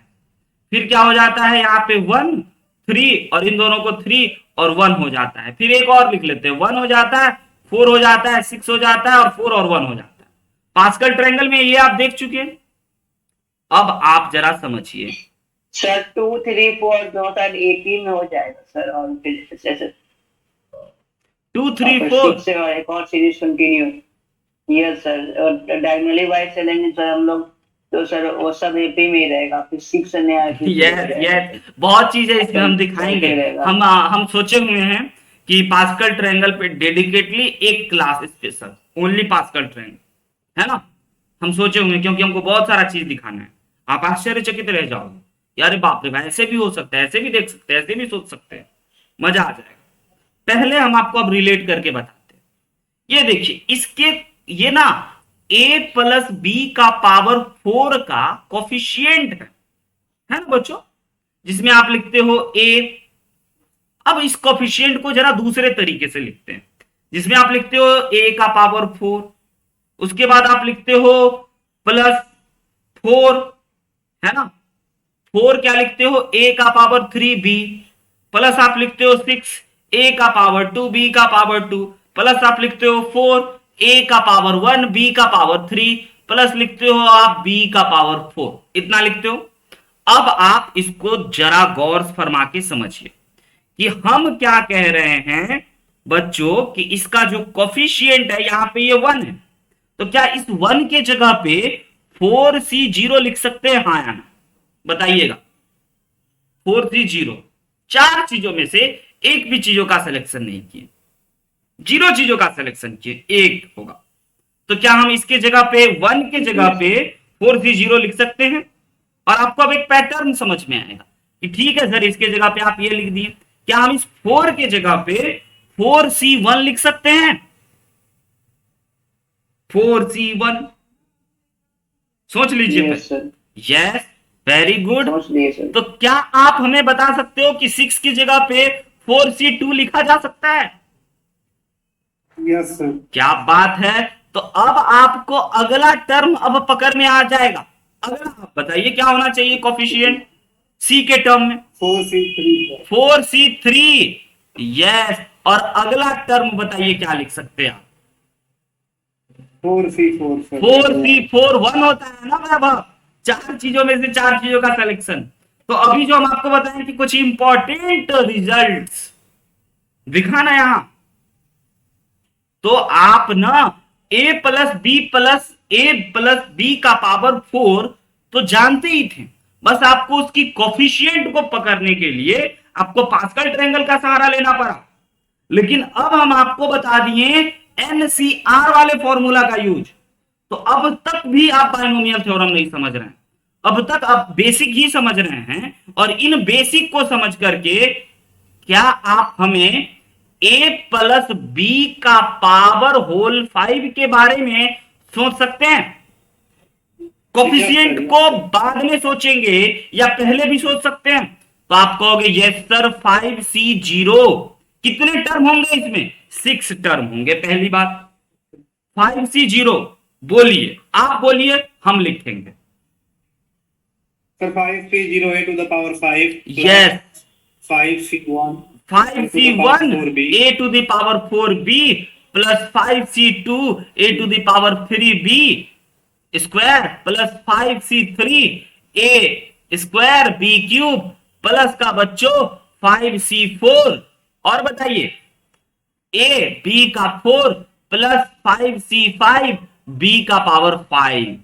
फिर क्या हो जाता है यहाँ पे 1 3 और इन दोनों को 3 और 1 हो जाता है। फिर एक और लिख लेते हैं, 1 हो जाता है, 4 हो जाता है, 6 हो जाता है और 4 और 1 हो जाता है। पास्कल ट्रायंगल में ये आप देख चुके हैं। अब आप जरा समझिए सर 2 3 4 दो साइड 18 में हो जाएगा सर, और फिर जैसे 2 3 और 4 6 से और एक और सीरीज कंटिन्यू। यस सर, और डायगोनली वाइज चलेंगे सर हम लोग, तो सर वो सब एपी में ही रहेगा, फिर 6 नया यस यस, बहुत चीजें इसमें हम दिखाएंगे। हम सोचे हुए हैं कि पास्कल ट्रायंगल पे डेडिकेटली एक class special only pascal triangle, है ना, हम सोचे हुए हैं, क्योंकि हमको बहुत सारा चीज दिखाना है। आप आश्चर्यचकित रह जाओगे, यार बाप रे भाई, ऐसे भी हो सकता है, ऐसे भी देख सकते हैं, ऐसे भी सोच सकते हैं, मजा आ जाएगा। पहले हम आपको अब रिलेट करके बताते हैं। ये देखिए, इसके ये ना a प्लस बी का पावर 4 का कोफिशियंट है ना बच्चों, जिसमें आप लिखते हो a। अब इस कोफिशियंट को जरा दूसरे तरीके से लिखते हैं, जिसमें आप लिखते हो a का पावर 4, उसके बाद आप लिखते हो प्लस 4, है ना, 4 क्या लिखते हो, a का पावर 3b, प्लस आप लिखते हो 6 a का पावर 2 b का पावर 2, प्लस आप लिखते हो 4 a का पावर 1 b का पावर 3, प्लस लिखते हो आप b का पावर 4, इतना लिखते हो। अब आप इसको जरा गौर फरमा के समझिए कि हम क्या कह रहे हैं बच्चों, कि इसका जो कोफिशिएंट है यहां पे ये 1 है, तो क्या इस 1 के जगह पे 4c0 लिख सकते हैं, हाँ या ना, बताइएगा। 4c0, 4 चीजों में से एक भी चीजों का सिलेक्शन नहीं किए, 0 चीजों का सिलेक्शन किए, एक होगा। तो क्या हम इसके जगह पे 1 के जगह पे 4c0 लिख सकते हैं? और आपको अब एक पैटर्न समझ में आएगा कि ठीक है सर, इसके जगह पे आप ये लिख दिए, क्या हम इस 4 के जगह पे 4c1 लिख सकते हैं? 4c1 सोच लीजिए। Yes, very good. तो क्या आप हमें बता सकते हो कि 6 की जगह पे 4c2 लिखा जा सकता है? Yes sir. क्या बात है। तो अब आपको अगला टर्म अब पकड़ में आ जाएगा। अगला आप बताइए क्या होना चाहिए कोफिशिएंट सी के टर्म में? 4c3। 4c3, yes. और अगला टर्म बताइए क्या लिख सकते हैं आप? 4c4 sir. 4c4 1 होता है ना वैभव, 4 चीजों में से 4 चीजों का सिलेक्शन। तो अभी जो हम आपको बताएं कि कुछ इंपॉर्टेंट रिजल्ट्स दिखाना यहां, तो आप ना a प्लस बी का पावर 4 तो जानते ही थे, बस आपको उसकी कोफिशिएंट को पकड़ने के लिए आपको पास्कल ट्रायंगल का सहारा लेना पड़ा। लेकिन अब हम आपको बता दिए एनसीआर वाले फॉर्मूला का यूज। तो अब तक भी आप बायनोमियल थ्योरम नहीं समझ रहे हैं, अब तक आप बेसिक ही समझ रहे हैं। और इन बेसिक को समझ करके क्या आप हमें a प्लस बी का पावर होल 5 के बारे में सोच सकते हैं? कोफिशिएंट को बाद में सोचेंगे या पहले भी सोच सकते हैं? तो आप कहोगे यस सर 5c0। कितने टर्म होंगे इसमें? 6 टर्म होंगे। पहली बात 5c0, बोलिए, आप बोलिए, हम लिखेंगे। Sir 5c0 a to the power 5 yes, 5c1 5c1 a to the power 4b plus 5c2 a to the power 3b square plus 5c3 a square b cube plus का बच्चों 5c4। और बताइए a b का 4 plus 5c5 b का power 5।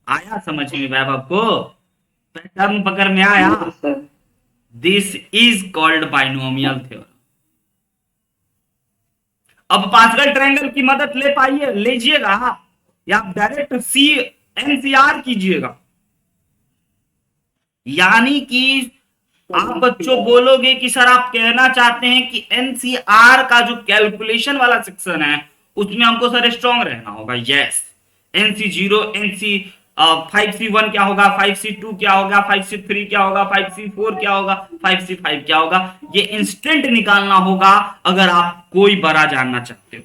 आया समझ में वैभव को? पैटर्न पकड़ में आया? This is called binomial theorem. अब पास्कल ट्रायंगल की मदद ले पाइए, लीजिएगा, या आप डायरेक्ट सी एनसीआर कीजिएगा। यानी कि आप बच्चों बोलोगे कि सर आप कहना चाहते हैं कि एनसीआर का जो कैलकुलेशन वाला सेक्शन है उसमें हमको सर स्ट्रांग रहना होगा। यस, NC0, NC 5C1 क्या होगा, 5C2 क्या होगा, 5C3 क्या होगा, 5C4 क्या होगा, 5C5 क्या होगा, ये इंस्टेंट निकालना होगा अगर आप कोई बड़ा जानना चाहते हो।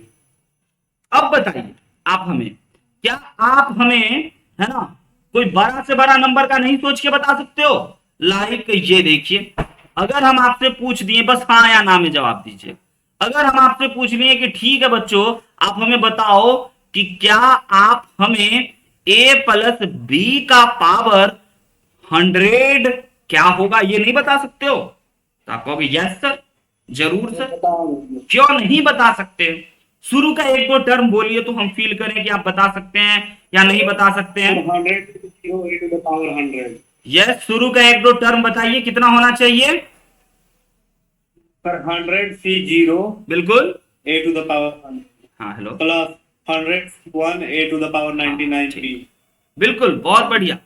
अब बताइए आप हमें, क्या आप हमें, है ना, कोई बड़ा से बड़ा नंबर का नहीं सोच के बता सकते हो? लाइक ये देखिए, अगर हम आपसे पूछ दिए, बस हाँ या ना में जवाब दीजिए। अगर हम आपसे पूछ लिए कि ठीक है बच्चों आप हमें बताओ कि क्या आप हमें a प्लस बी का पावर 100 क्या होगा, ये नहीं बता सकते हो? तो आप कहोगे यस सर, जरूर सर। क्यों नहीं बता सकते? शुरू का एक दो टर्म बोलिए तो हम फील करें कि आप बता सकते हैं या नहीं बता सकते हैं। 100 a to the power 100. Yes, शुरू का एक दो टर्म बताइए कितना होना चाहिए। Sir, 100 C0 बिल्कुल, a to the power 100 हाँ hello, plus 100 C1 a to the power 99 b. बिल्कुल, बहुत बढ़िया।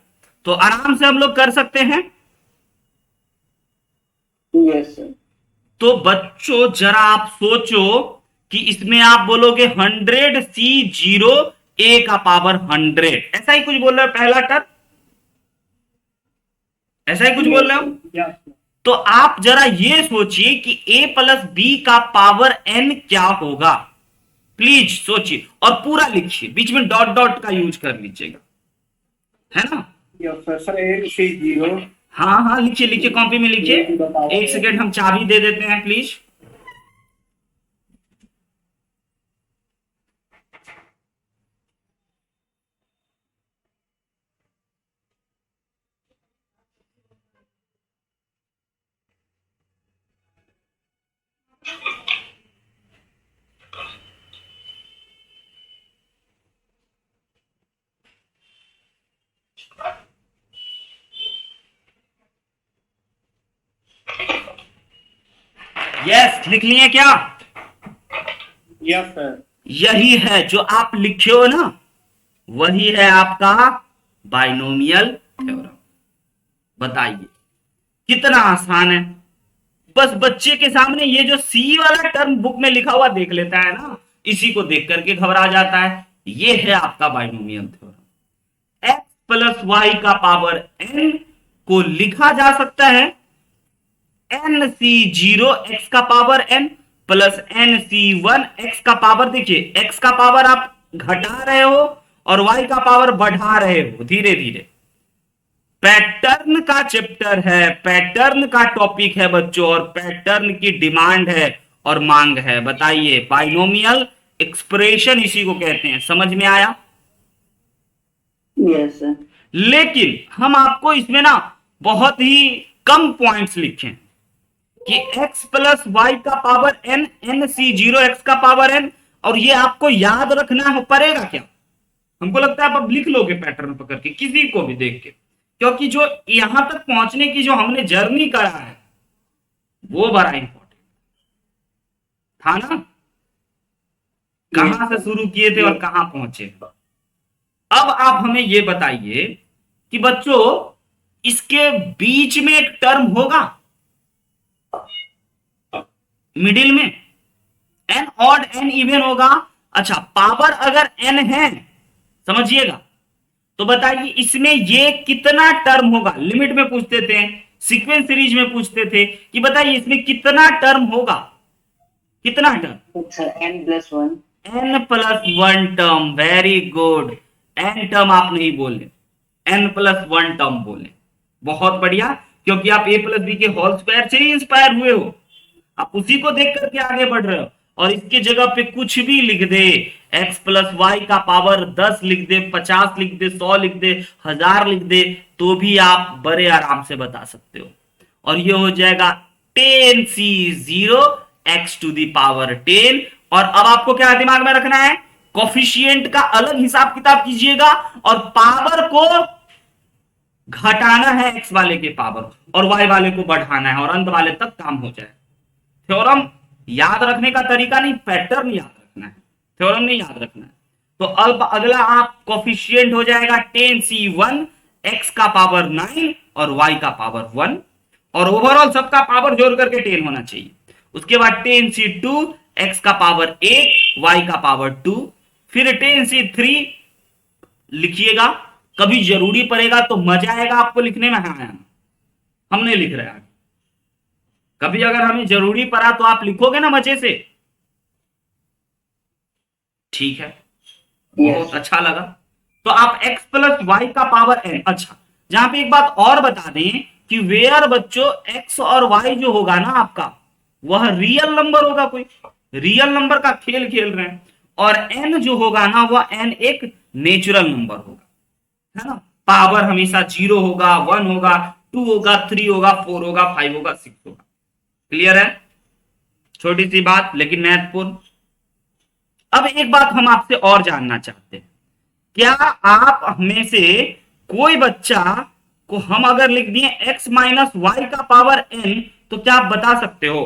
तो आराम से हम लोग कर सकते हैं। Yes sir. तो बच्चों जरा आप सोचो कि इसमें आप बोलोगे 100C0 a का पावर 100, ऐसा ही कुछ बोल रहे हो पहला टर्म, ऐसा ही कुछ बोल रहे हो? Yeah. तो आप जरा ये सोचिए कि a प्लस बी का पावर n क्या होगा। प्लीज सोचिए और पूरा लिखिए, बीच में डॉट डॉट का यूज कर लीजिएगा, है ना? Yes, sir. Sir, a C0. हाँ हाँ, लिखिए लिखिए, कॉपी में लिखिए। एक सेकेंड हम चाबी दे देते हैं प्लीज। यस, लिख लिए क्या? Yes, sir. यही है जो आप लिखे हो ना, वही है आपका बाइनोमियल थ्योरम। बताइए कितना आसान है। बस बच्चे के सामने ये जो सी वाला टर्म बुक में लिखा हुआ देख लेता है ना, इसी को देख करके घबरा जाता है। ये है आपका binomial theorem. x plus Y का पावर n को लिखा जा सकता है NC0 x का power n plus NC1 x का पावर, देखिए x का पावर आप घटा रहे हो और y का पावर बढ़ा रहे हो धीरे धीरे। पैटर्न का चैप्टर है, पैटर्न का टॉपिक है बच्चों, और पैटर्न की डिमांड है और मांग है। बताइए, बाइनोमियल एक्सप्रेशन इसी को कहते हैं। समझ में आया? Yes sir. लेकिन हम आपको इसमें ना बहुत ही कम पॉइंट्स लिखें कि x प्लस वाई का पावर n, NC0 x का पावर n, और ये आपको याद रखना पड़ेगा क्या? हमको लगता है आप अब लिख लोगे पैटर्न पकड़ के, किसी को भी देख के, क्योंकि जो यहां तक पहुंचने की जो हमने जर्नी करा है वो बड़ा इंपॉर्टेंट था ना। कहां से शुरू किए थे और कहां पहुंचे। अब आप हमें ये बताइए कि बच्चों इसके बीच में एक टर्म होगा मिडिल में, एन ऑड एन इवन होगा। अच्छा, पावर अगर n है, समझिएगा, तो बताइए इसमें ये कितना टर्म होगा। लिमिट में पूछते थे, सीक्वेंस सीरीज में पूछते थे कि बताइए इसमें कितना टर्म होगा, कितना term? Sir n+1। n+1 term. Very good, n term आप नहीं बोले, n+1 टर्म बोले। बहुत बढ़िया, क्योंकि आप a प्लस बी के होल स्क्वायर से ही इंस्पायर हुए हो, आप उसी को देख करके आगे बढ़ रहे हो। और इसके जगह पे कुछ भी लिख दे, x प्लस वाई का पावर 10 लिख दे, 50 लिख दे, 100 लिख दे, 1000 लिख दे, तो भी आप बड़े आराम से बता सकते हो। और ये हो जाएगा 10C0 x to the power 10। और अब आपको क्या दिमाग में रखना है, कोफिशिएंट का अलग हिसाब किताब कीजिएगा और पावर को घटाना है x वाले के पावर और y वाले को बढ़ाना है, और अंत वाले तक काम हो जाए। थ्योरम याद रखने का तरीका नहीं, पैटर्न याद रखना है, थ्योरम नहीं याद रखना है। तो अब अगला आप कोफिशिएंट हो जाएगा 10C1 x का पावर 9 और y का पावर 1। और ओवरऑल सबका पावर जोड़ करके 10 होना चाहिए। उसके बाद 10c2 x का पावर 8 y का पावर 2, फिर 10c3 लिखिएगा, कभी जरूरी पड़ेगा तो मजा आएगा आपको लिखने में। हाँ, हम नहीं लिख रहे हैं, कभी अगर हमें जरूरी पड़ा तो आप लिखोगे ना मजे से, ठीक है? बहुत अच्छा लगा। तो आप x प्लस वाई का पावर n। अच्छा, जहां पे एक बात और बता दें कि वेयर बच्चों x और y जो होगा ना आपका, वह रियल नंबर होगा, कोई रियल नंबर का खेल खेल रहे हैं, और n जो होगा ना वह n एक नेचुरल नंबर होगा, है ना? पावर हमेशा 0 होगा, 1 होगा, 2 होगा, 3 होगा, 4 होगा, 5 होगा, 6 होगा। क्लियर है? छोटी सी बात लेकिन महत्वपूर्ण। अब एक बात हम आपसे और जानना चाहते हैं, क्या आप हमें से कोई बच्चा को हम अगर लिख दिए x माइनस वाई का पावर n, तो क्या आप बता सकते हो?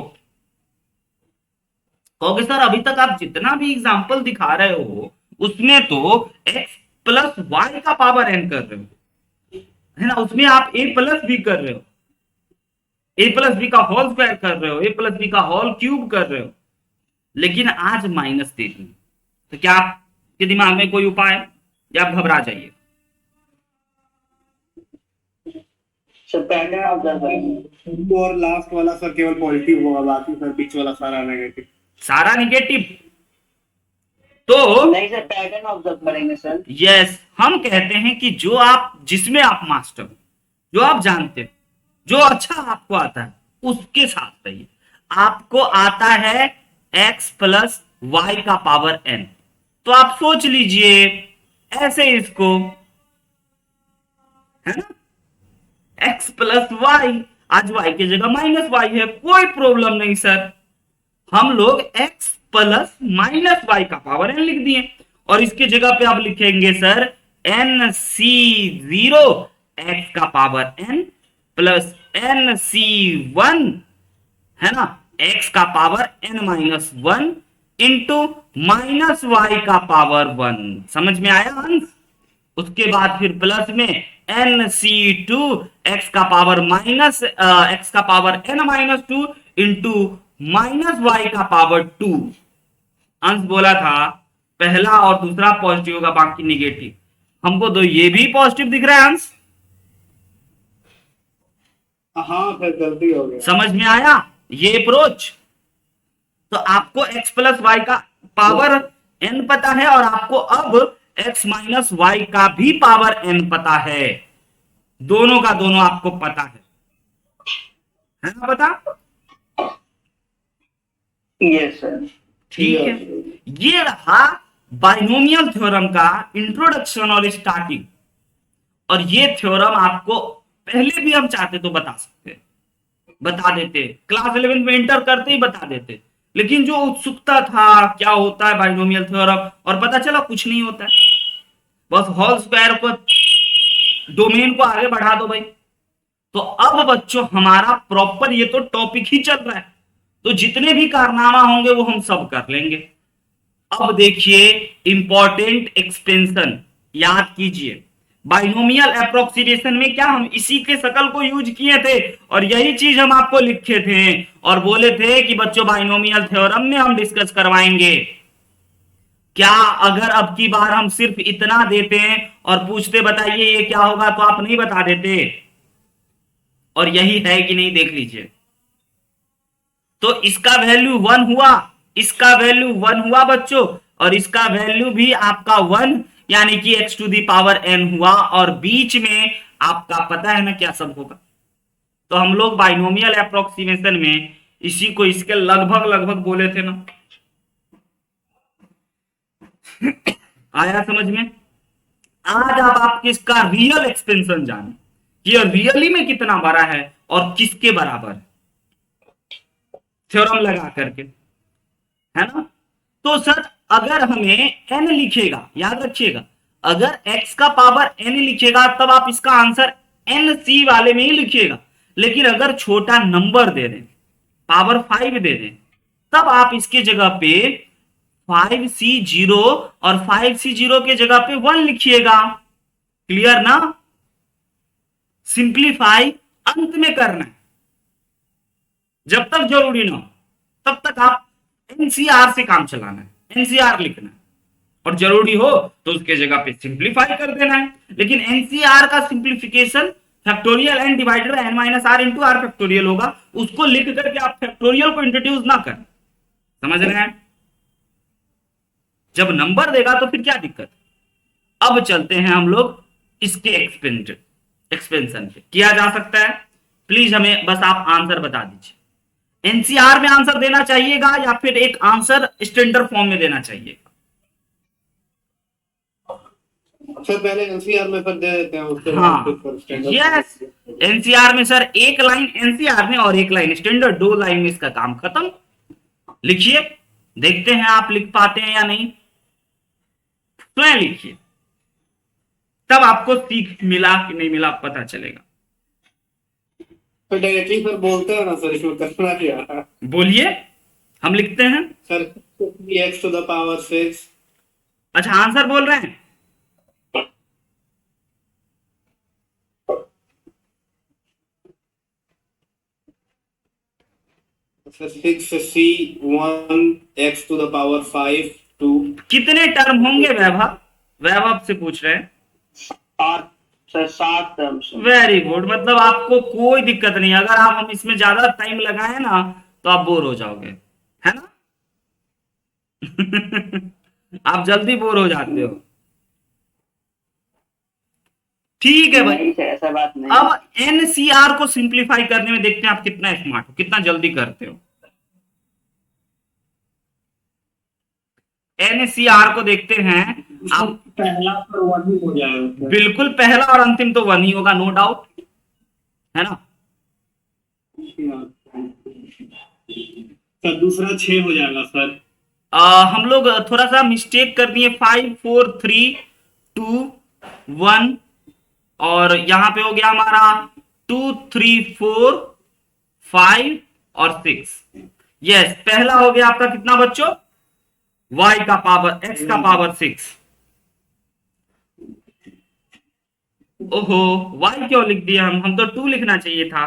कहोगे सर अभी तक आप जितना भी एग्जाम्पल दिखा रहे हो उसमें तो x प्लस वाई का पावर n कर रहे हो, है ना? उसमें आप a प्लस बी कर रहे हो, ए प्लस बी का होल स्क्वायर कर रहे हो, ए प्लस बी का होल क्यूब कर रहे हो, लेकिन आज माइनस दे दी। तो क्या आपके दिमाग में कोई उपाय है या आप घबरा जाइए? सर पैटर्न ऑब्जर्व करेंगे। और लास्ट वाला सर केवल पॉजिटिव होगा, बाकी सर बीच वाला सारा नेगेटिव। सारा निगेटिव? तो नहीं सर, पैटर्न ऑब्जर्व करेंगे सर। यस, हम कहते हैं कि जो आप जिसमें आप मास्टर, जो आप जानते हो, जो अच्छा आपको आता है उसके साथ रहिए। आपको आता है x प्लस वाई का पावर n, तो आप सोच लीजिए ऐसे इसको, है ना? x प्लस वाई, आज y की जगह माइनस वाई है, कोई प्रॉब्लम नहीं सर। हम लोग x प्लस माइनस वाई का पावर n लिख दिए, और इसके जगह पे आप लिखेंगे सर nc0 x का पावर n प्लस nc1, है ना, x का power n minus 1 into minus Y का पावर 1। समझ में आया अंश? उसके बाद फिर प्लस में nc2 x का पावर माइनस x का power n minus 2 into minus Y का पावर 2। अंश बोला था पहला और दूसरा पॉजिटिव होगा, बाकी निगेटिव। हमको तो ये भी पॉजिटिव दिख रहा है अंश। हाँ सर गलती हो गया। समझ में आया ये अप्रोच? तो आपको x प्लस वाई का पावर n पता है, और आपको अब x माइनस वाई का भी पावर n पता है। दोनों का दोनों आपको पता है ना? पता? Yes sir. ठीक है, ये रहा बाइनोमियल थ्योरम का इंट्रोडक्शन और स्टार्टिंग। और ये थ्योरम आपको पहले भी हम चाहते तो बता सकते, बता देते, क्लास 11 में इंटर करते ही बता देते, लेकिन जो उत्सुकता था क्या होता है बाइनोमियल थ्योरम, और पता चला कुछ नहीं होता है, बस होल स्क्वायर को, डोमेन को आगे बढ़ा दो भाई। तो अब बच्चों हमारा प्रॉपर ये तो टॉपिक ही चल रहा है, तो जितने भी कारनामा होंगे वो हम सब कर लेंगे। अब देखिए इंपॉर्टेंट एक्सटेंशन याद कीजिए, बाइनोमियल अप्रोक्सीमेशन में क्या हम इसी के शकल को यूज किए थे, और यही चीज हम आपको लिखे थे और बोले थे कि बच्चों बाइनोमियल थ्योरम में हम डिस्कस करवाएंगे। क्या अगर अब की बार हम सिर्फ इतना देते हैं और पूछते बताइए ये क्या होगा, तो आप नहीं बता देते? और यही है कि नहीं, देख लीजिए। तो इसका वैल्यू 1 हुआ, इसका वैल्यू 1 हुआ बच्चों, और इसका वैल्यू भी आपका 1, यानी कि x to the power n हुआ, और बीच में आपका पता है ना क्या सब होगा। तो हम लोग बाइनोमियल अप्रोक्सीमेशन में इसी को इसके लगभग लगभग बोले थे ना। आया समझ में? आज आप इसका रियल एक्सपेंशन जाने कि यह रियली में कितना बड़ा है और किसके बराबर है, थ्योरम लगा करके, है ना? तो सर अगर हमें n लिखेगा, याद रखिएगा, अगर x का पावर n लिखेगा तब आप इसका आंसर nc वाले में ही लिखिएगा, लेकिन अगर छोटा नंबर दे दें, पावर 5 दे दें, तब आप इसके जगह पे 5c0 और 5c0 के जगह पे 1 लिखिएगा। क्लियर ना? सिंप्लीफाई अंत में करना है, जब तक जरूरी ना हो तब तक आप एनसीआर से काम चलाना है, एनसीआर लिखना है, और जरूरी हो तो उसके जगह पे सिंप्लीफाई कर देना है। लेकिन एनसीआर का simplification factorial N divided by N minus R into R factorial होगा, उसको लिख करके आप फैक्टोरियल को इंट्रोड्यूस ना करें। समझ रहे हैं? जब नंबर देगा तो फिर क्या दिक्कत। अब चलते हैं हम लोग इसके एक्सपेंशन पे। किया जा सकता है, प्लीज हमें बस आप आंसर बता दीजिए। एनसीआर में आंसर देना चाहिएगा या फिर एक आंसर स्टैंडर्ड फॉर्म में देना चाहिएगा? सर पहले एनसीआर में फिर दे देते हैं, उसके बाद हाँ, फिर स्टैंडर्ड। यस। एनसीआर में सर एक लाइन एनसीआर में और एक लाइन स्टैंडर्ड, 2 लाइन में इसका काम खत्म। लिखिए, देखते हैं आप लिख पाते हैं या नहीं। स्वयं लिखिए, तब आपको सीख मिला कि नहीं मिला पता चलेगा। तो डायरेक्टली सर बोलते हैं ना सर, इसमें करना क्या। बोलिए, हम लिखते हैं। Sir X to the power 6। अच्छा, आंसर बोल रहे हैं। Sir 6c1 x to the power 5 2। कितने टर्म होंगे वैभव? वैभव से पूछ रहे हैं। 7 सर, 7 टर्म्स। वेरी गुड, मतलब आपको कोई दिक्कत नहीं। अगर आप हम इसमें ज्यादा टाइम लगाए ना तो आप बोर हो जाओगे, है ना? आप जल्दी बोर हो जाते हो। ठीक है भाई। नहीं सर, ऐसा बात नहीं। अब एनसीआर को सिंप्लीफाई करने में देखते हैं आप कितना स्मार्ट हो, कितना जल्दी करते हो। एनसीआर को देखते हैं आप। पहला पर 1 ही हो जाएगा। बिल्कुल, पहला और अंतिम तो 1 ही होगा, नो डाउट, है ना? सर दूसरा 6 हो जाएगा सर। हम लोग थोड़ा सा मिस्टेक कर दिए। 5 4 3 2 1, और यहां पे हो गया हमारा 2 3 4 5 और 6। यस, पहला हो गया आपका कितना बच्चों? y का पावर x का पावर 6। ओहो, y क्यों लिख दिया हम तो 2 लिखना चाहिए था।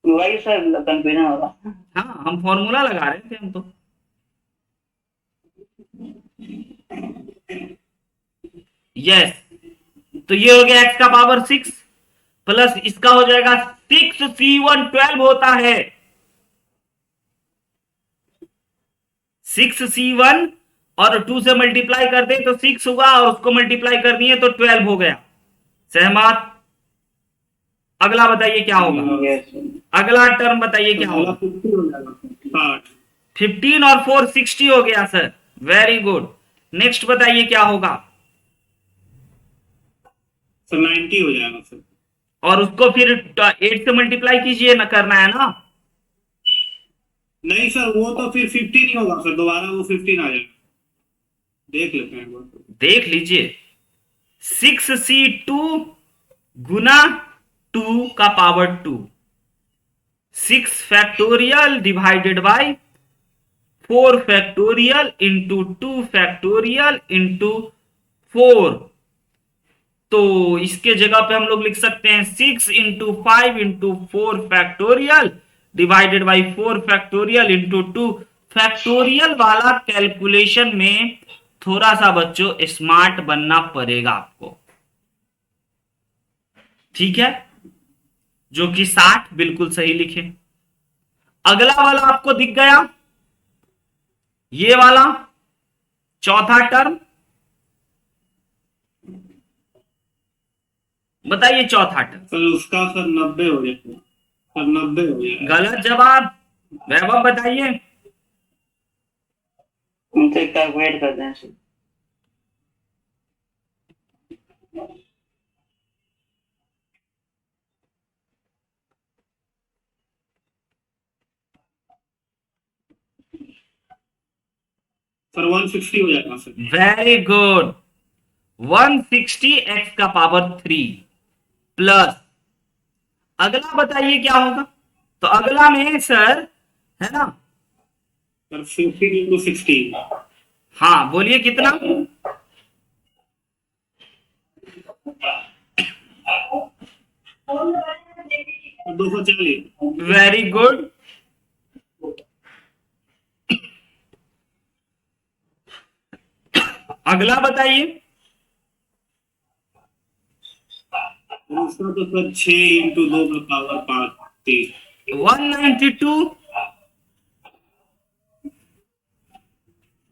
वही सर कंफ्यूजन होगा। हाँ, हम फॉर्मूला लगा रहे थे हम तो। यस, तो ये हो गया x का पावर 6 प्लस इसका हो जाएगा 6c1 12 होता है। 6c1 और 2 से मल्टीप्लाई कर दे तो 6 होगा, और उसको मल्टीप्लाई कर दिए तो 12 हो गया। सहमत? अगला बताइए क्या होगा। यस। अगला टर्म बताइए क्या होगा। 50 हो जाएगा। 15 और 4 60 हो गया सर, वेरी गुड। नेक्स्ट बताइए क्या होगा। सर 90 हो जाएगा सर। और उसको फिर 8 से मल्टीप्लाई कीजिए, ना करना है ना? नहीं सर, वो तो फिर 15 ही होगा सर, दोबारा वो 15 आ जाएगा। देख लेते हैं एक बार। देख लीजिए। 6c2 गुना 2 का power 2, 6 factorial divided by 4 factorial into 2 factorial into 4। तो इसके जगह पे हम लोग लिख सकते हैं 6 into 5 into 4 factorial divided by 4 factorial into 2 factorial. वाला कैलकुलेशन में थोड़ा सा बच्चों स्मार्ट बनना पड़ेगा आपको, ठीक है? जो कि 60 बिल्कुल सही लिखे। अगला वाला आपको दिख गया, ये वाला चौथा टर्म। बताइए चौथा टर्म। सर उसका सर 90 हो जाएगा। सर 90 हो जाएगा। गलत जवाब। वैभव बताइए। उनसे कैलकुलेट करते हैं सर। सर 160 हो जाएगा सर। Very good. 160 x का पावर 3 प्लस, अगला बताइए क्या होगा। तो अगला में सर, है ना? Sir 15 into 16। हाँ, बोलिए कितना? 240। Very good. अगला बताइए। उसका तो सर 6 इंटू 2 का पावर 5 30। 192।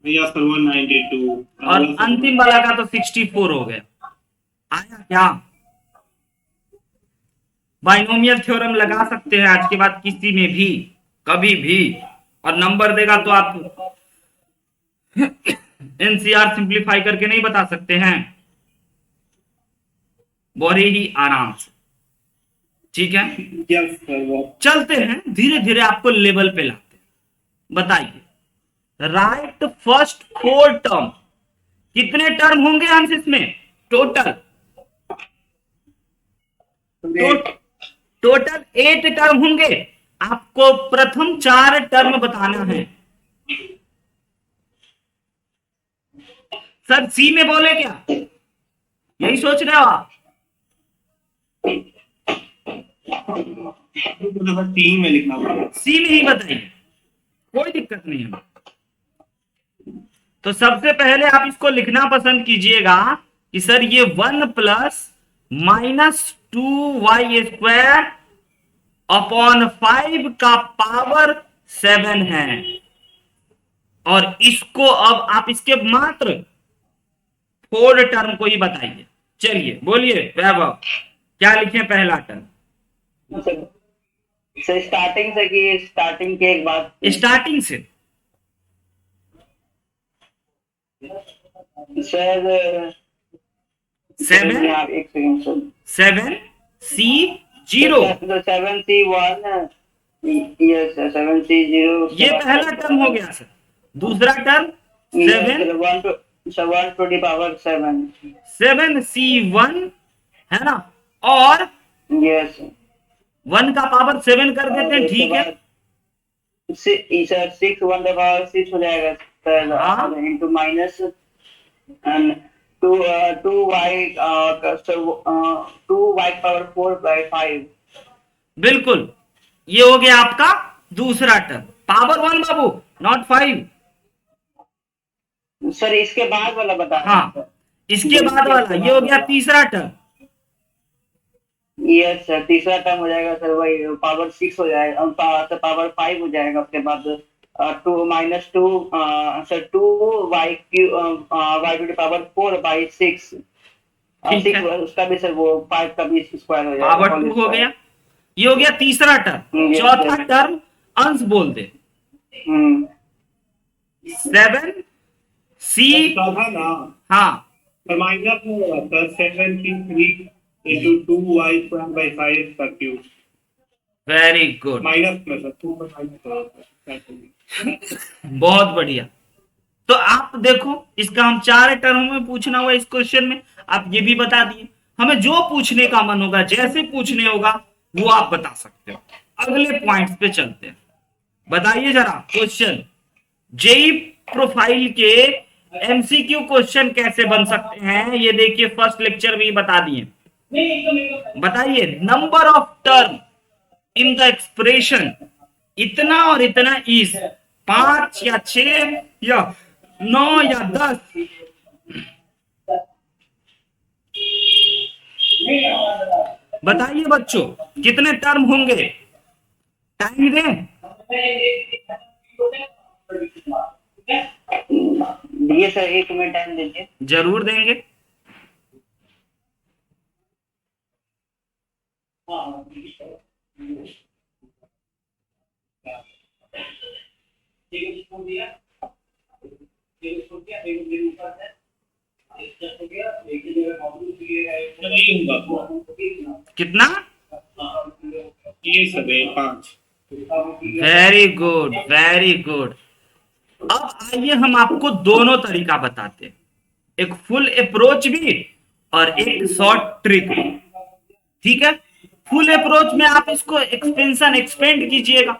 भैया सर 192। और अंतिम वाला का तो 64 हो गया। आया क्या? बाइनोमियल थ्योरम लगा सकते हैं आज के बाद किसी में भी, कभी भी, और नंबर देगा तो आप एनसीआर सिंप्लीफाई करके नहीं बता सकते हैं, बड़े ही आराम से। ठीक है, यस सर। चलते हैं धीरे धीरे आपको लेवल पे लाते हैं। बताइए, राइट फर्स्ट 4 टर्म। कितने टर्म होंगे अंश इसमें टोटल? टोटल 8 टर्म होंगे। आपको प्रथम 4 टर्म बताना है। सर सी में बोले क्या? यही सोच रहे हो आप? 3 में लिखना पड़ेगा। सी में ही बताइए, कोई दिक्कत नहीं है। तो सबसे पहले आप इसको लिखना पसंद कीजिएगा कि सर ये 1 प्लस माइनस 2y² अपॉन 5 का पावर 7 है। और इसको अब आप इसके मात्र 4 टर्म को ही बताइए। चलिए बोलिए वैभव, क्या लिखें पहला टर्म? सर स्टार्टिंग से कि स्टार्टिंग के एक बाद स्टार्टिंग से। सर 7 एक second sir. 7C0 7C1। Yes sir 7C0। ये पहला टर्म हो गया सर। दूसरा term 1 to the power 7। 7C1 है ना, और यस 1 का पावर 7 कर देते हैं। ठीक है, सर 6 1 the power 6 हो जाएगा हाँ। Sir, into minus and 2y 2y power 4 by 5। बिल्कुल, ये हो गया आपका दूसरा टर्म। पावर 1 बाबू, नॉट 5। सर इसके बाद वाला बता रहे हैं हाँ, सर। इसके बाद वाला ये हो गया तीसरा टर्म। यस सर तीसरा टर्म हो जाएगा सर, वही पावर 6 हो जाएगा, पावर 5 हो जाएगा। उसके बाद 2 minus 2 sir 2y y to the power 4 by 6। ठीक है, उसका भी सर वो 5 का भी स्क्वायर हो जाएगा। पावर 2 हो गया। ये हो गया तीसरा टर्म। yes, चौथा sir. टर्म अंश बोल दे। 7C, चौथा ना हाँ सर माइनस में होगा सर 73 इंटू 2y² बाई 5 का क्यूब। वेरी गुड, माइनस में सर 2 में माइनस होगा। बहुत बढ़िया। तो आप देखो, इसका हम 4 टर्म में पूछना हुआ इस क्वेश्चन में, आप ये भी बता दिए। हमें जो पूछने का मन होगा, जैसे पूछने होगा वो आप बता सकते हो। अगले पॉइंट्स पे चलते हैं। बताइए जरा क्वेश्चन, जेई प्रोफाइल के एमसीक्यू क्वेश्चन कैसे बन सकते हैं, ये देखिए फर्स्ट लेक्चर में ही बता दिए। बताइए, number of term in the expression इतना और इतना इज 5 या 6 या 9 या 10। बताइए बच्चों, कितने टर्म होंगे? टाइम दें? दिए सर, 1 मिनट टाइम दीजिए। जरूर देंगे। कितना? ये सब है 5। Very good, very good. अब आइए हम आपको दोनों तरीका बताते हैं, एक फुल अप्रोच भी और एक शॉर्ट ट्रिक भी। ठीक है, फुल अप्रोच में आप इसको एक्सपेंशन एक्सपेंड कीजिएगा।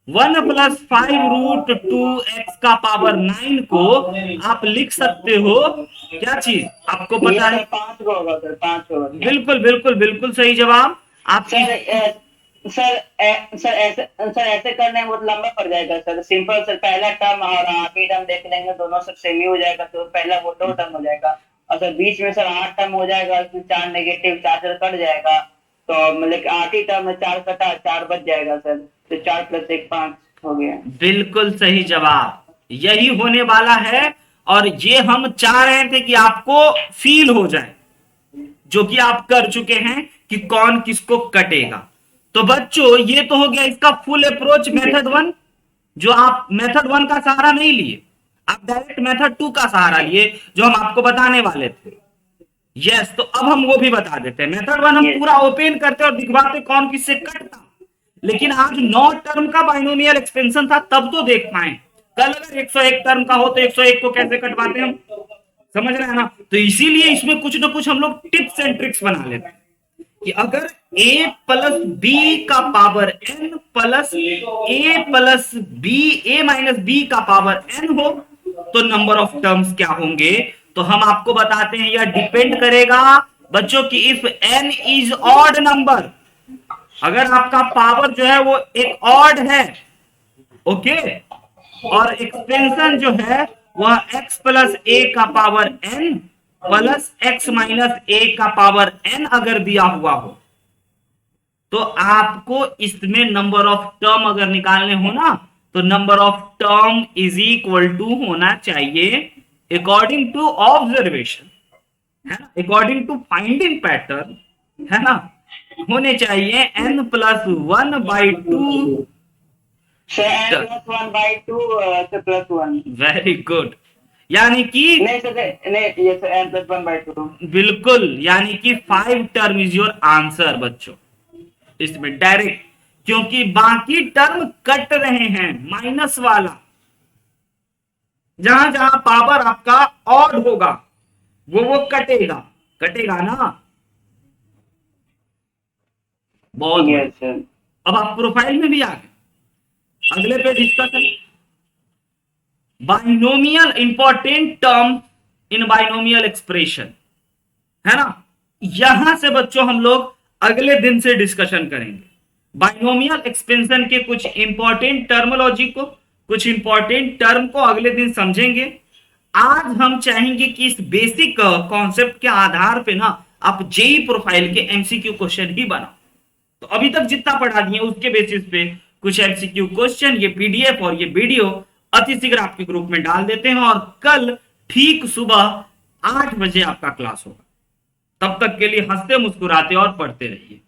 1 प्लस 5√2x का पावर 9 को आप लिख सकते हो। क्या चीज आपको पता है? 5 होगा सर, 5 होगा। बिल्कुल बिल्कुल बिल्कुल सही जवाब। आप सर सर ऐसे करने में बहुत लंबा पड़ जाएगा सर। सिंपल सर, पहला टर्म और आखिरी टर्म देख लेंगे, दोनों सर सेम ही हो जाएगा, तो पहला वो 2 टर्म हो जाएगा। और सर बीच में सर 8 टर्म हो जाएगा, उसमें 4 नेगेटिव, 4 सर कट जाएगा, तो मतलब आखिरी टर्म में 4 कटा, 4 बच जाएगा सर, तो 4 + 1 5 हो गया। बिल्कुल सही जवाब, यही होने वाला है। और ये हम चाह रहे थे कि आपको फील हो जाए, जो कि आप कर चुके हैं, कि कौन किसको कटेगा। तो बच्चों ये तो हो गया इसका फुल अप्रोच मेथड 1, जो आप मेथड 1 का सहारा नहीं लिए, आप डायरेक्ट मेथड 2 का सहारा लिए, जो हम आपको बताने वाले थे। यस, तो अब हम वो भी बता देते हैं। मेथड 1 हम Yes. पूरा ओपन करते और दिखवाते कौन किससे कटता। लेकिन आज 9 टर्म का बाइनोमियल एक्सपेंशन था, तब तो देख पाए। कल अगर 101 टर्म का हो तो 101 को कैसे कटवाते हम, समझ रहे हैं ना। तो इसीलिए इसमें कुछ ना कुछ हम लोग टिप्स एंड ट्रिक्स बना लेते हैं कि अगर a प्लस बी का power n plus a plus B, a minus B का पावर n हो, तो नंबर ऑफ टर्म्स क्या होंगे। तो हम आपको बताते हैं यह डिपेंड करेगा बच्चों की if n is odd number, अगर आपका पावर जो है वो एक ऑड है, ओके, और एक्सपेंशन जो है वह x प्लस ए का power n plus x minus a का पावर n अगर दिया हुआ हो, तो आपको इसमें नंबर ऑफ टर्म अगर निकालने हो ना, तो number of term is equal to होना चाहिए अकॉर्डिंग टू ऑब्जर्वेशन, है ना, अकॉर्डिंग टू फाइंडिंग पैटर्न, है ना, होने चाहिए n plus 1/2। Sir n + 1/2 sir +1। Very good, यानी कि नहीं सर, नहीं ये सर n + 1/2। बिल्कुल, यानी कि 5 टर्म इज योर आंसर बच्चों इसमें डायरेक्ट, क्योंकि बाकी टर्म कट रहे हैं, माइनस वाला जहां जहां पावर आपका ऑड होगा वो कटेगा, कटेगा ना। बहुत बढ़िया। Yes sir. अब आप प्रोफाइल में भी आ गए, अगले पे discussion binomial, important term in binomial expression, है ना। यहां से बच्चों हम लोग अगले दिन से डिस्कशन करेंगे बाइनोमियल एक्सपेंशन के कुछ इंपॉर्टेंट टर्मोलॉजी को, कुछ इंपॉर्टेंट टर्म को अगले दिन समझेंगे। आज हम चाहेंगे कि इस बेसिक कॉन्सेप्ट के आधार पे ना आप जेई प्रोफाइल के एमसीक्यू क्वेश्चन ही बनाओ। तो अभी तक जितना पढ़ा दिए उसके बेसिस पे कुछ एमसीक्यू क्वेश्चन, ये पीडीएफ और ये वीडियो अति शीघ्र आपके ग्रुप में डाल देते हैं, और कल ठीक सुबह 8 बजे आपका क्लास होगा। तब तक के लिए हंसते मुस्कुराते और पढ़ते रहिए।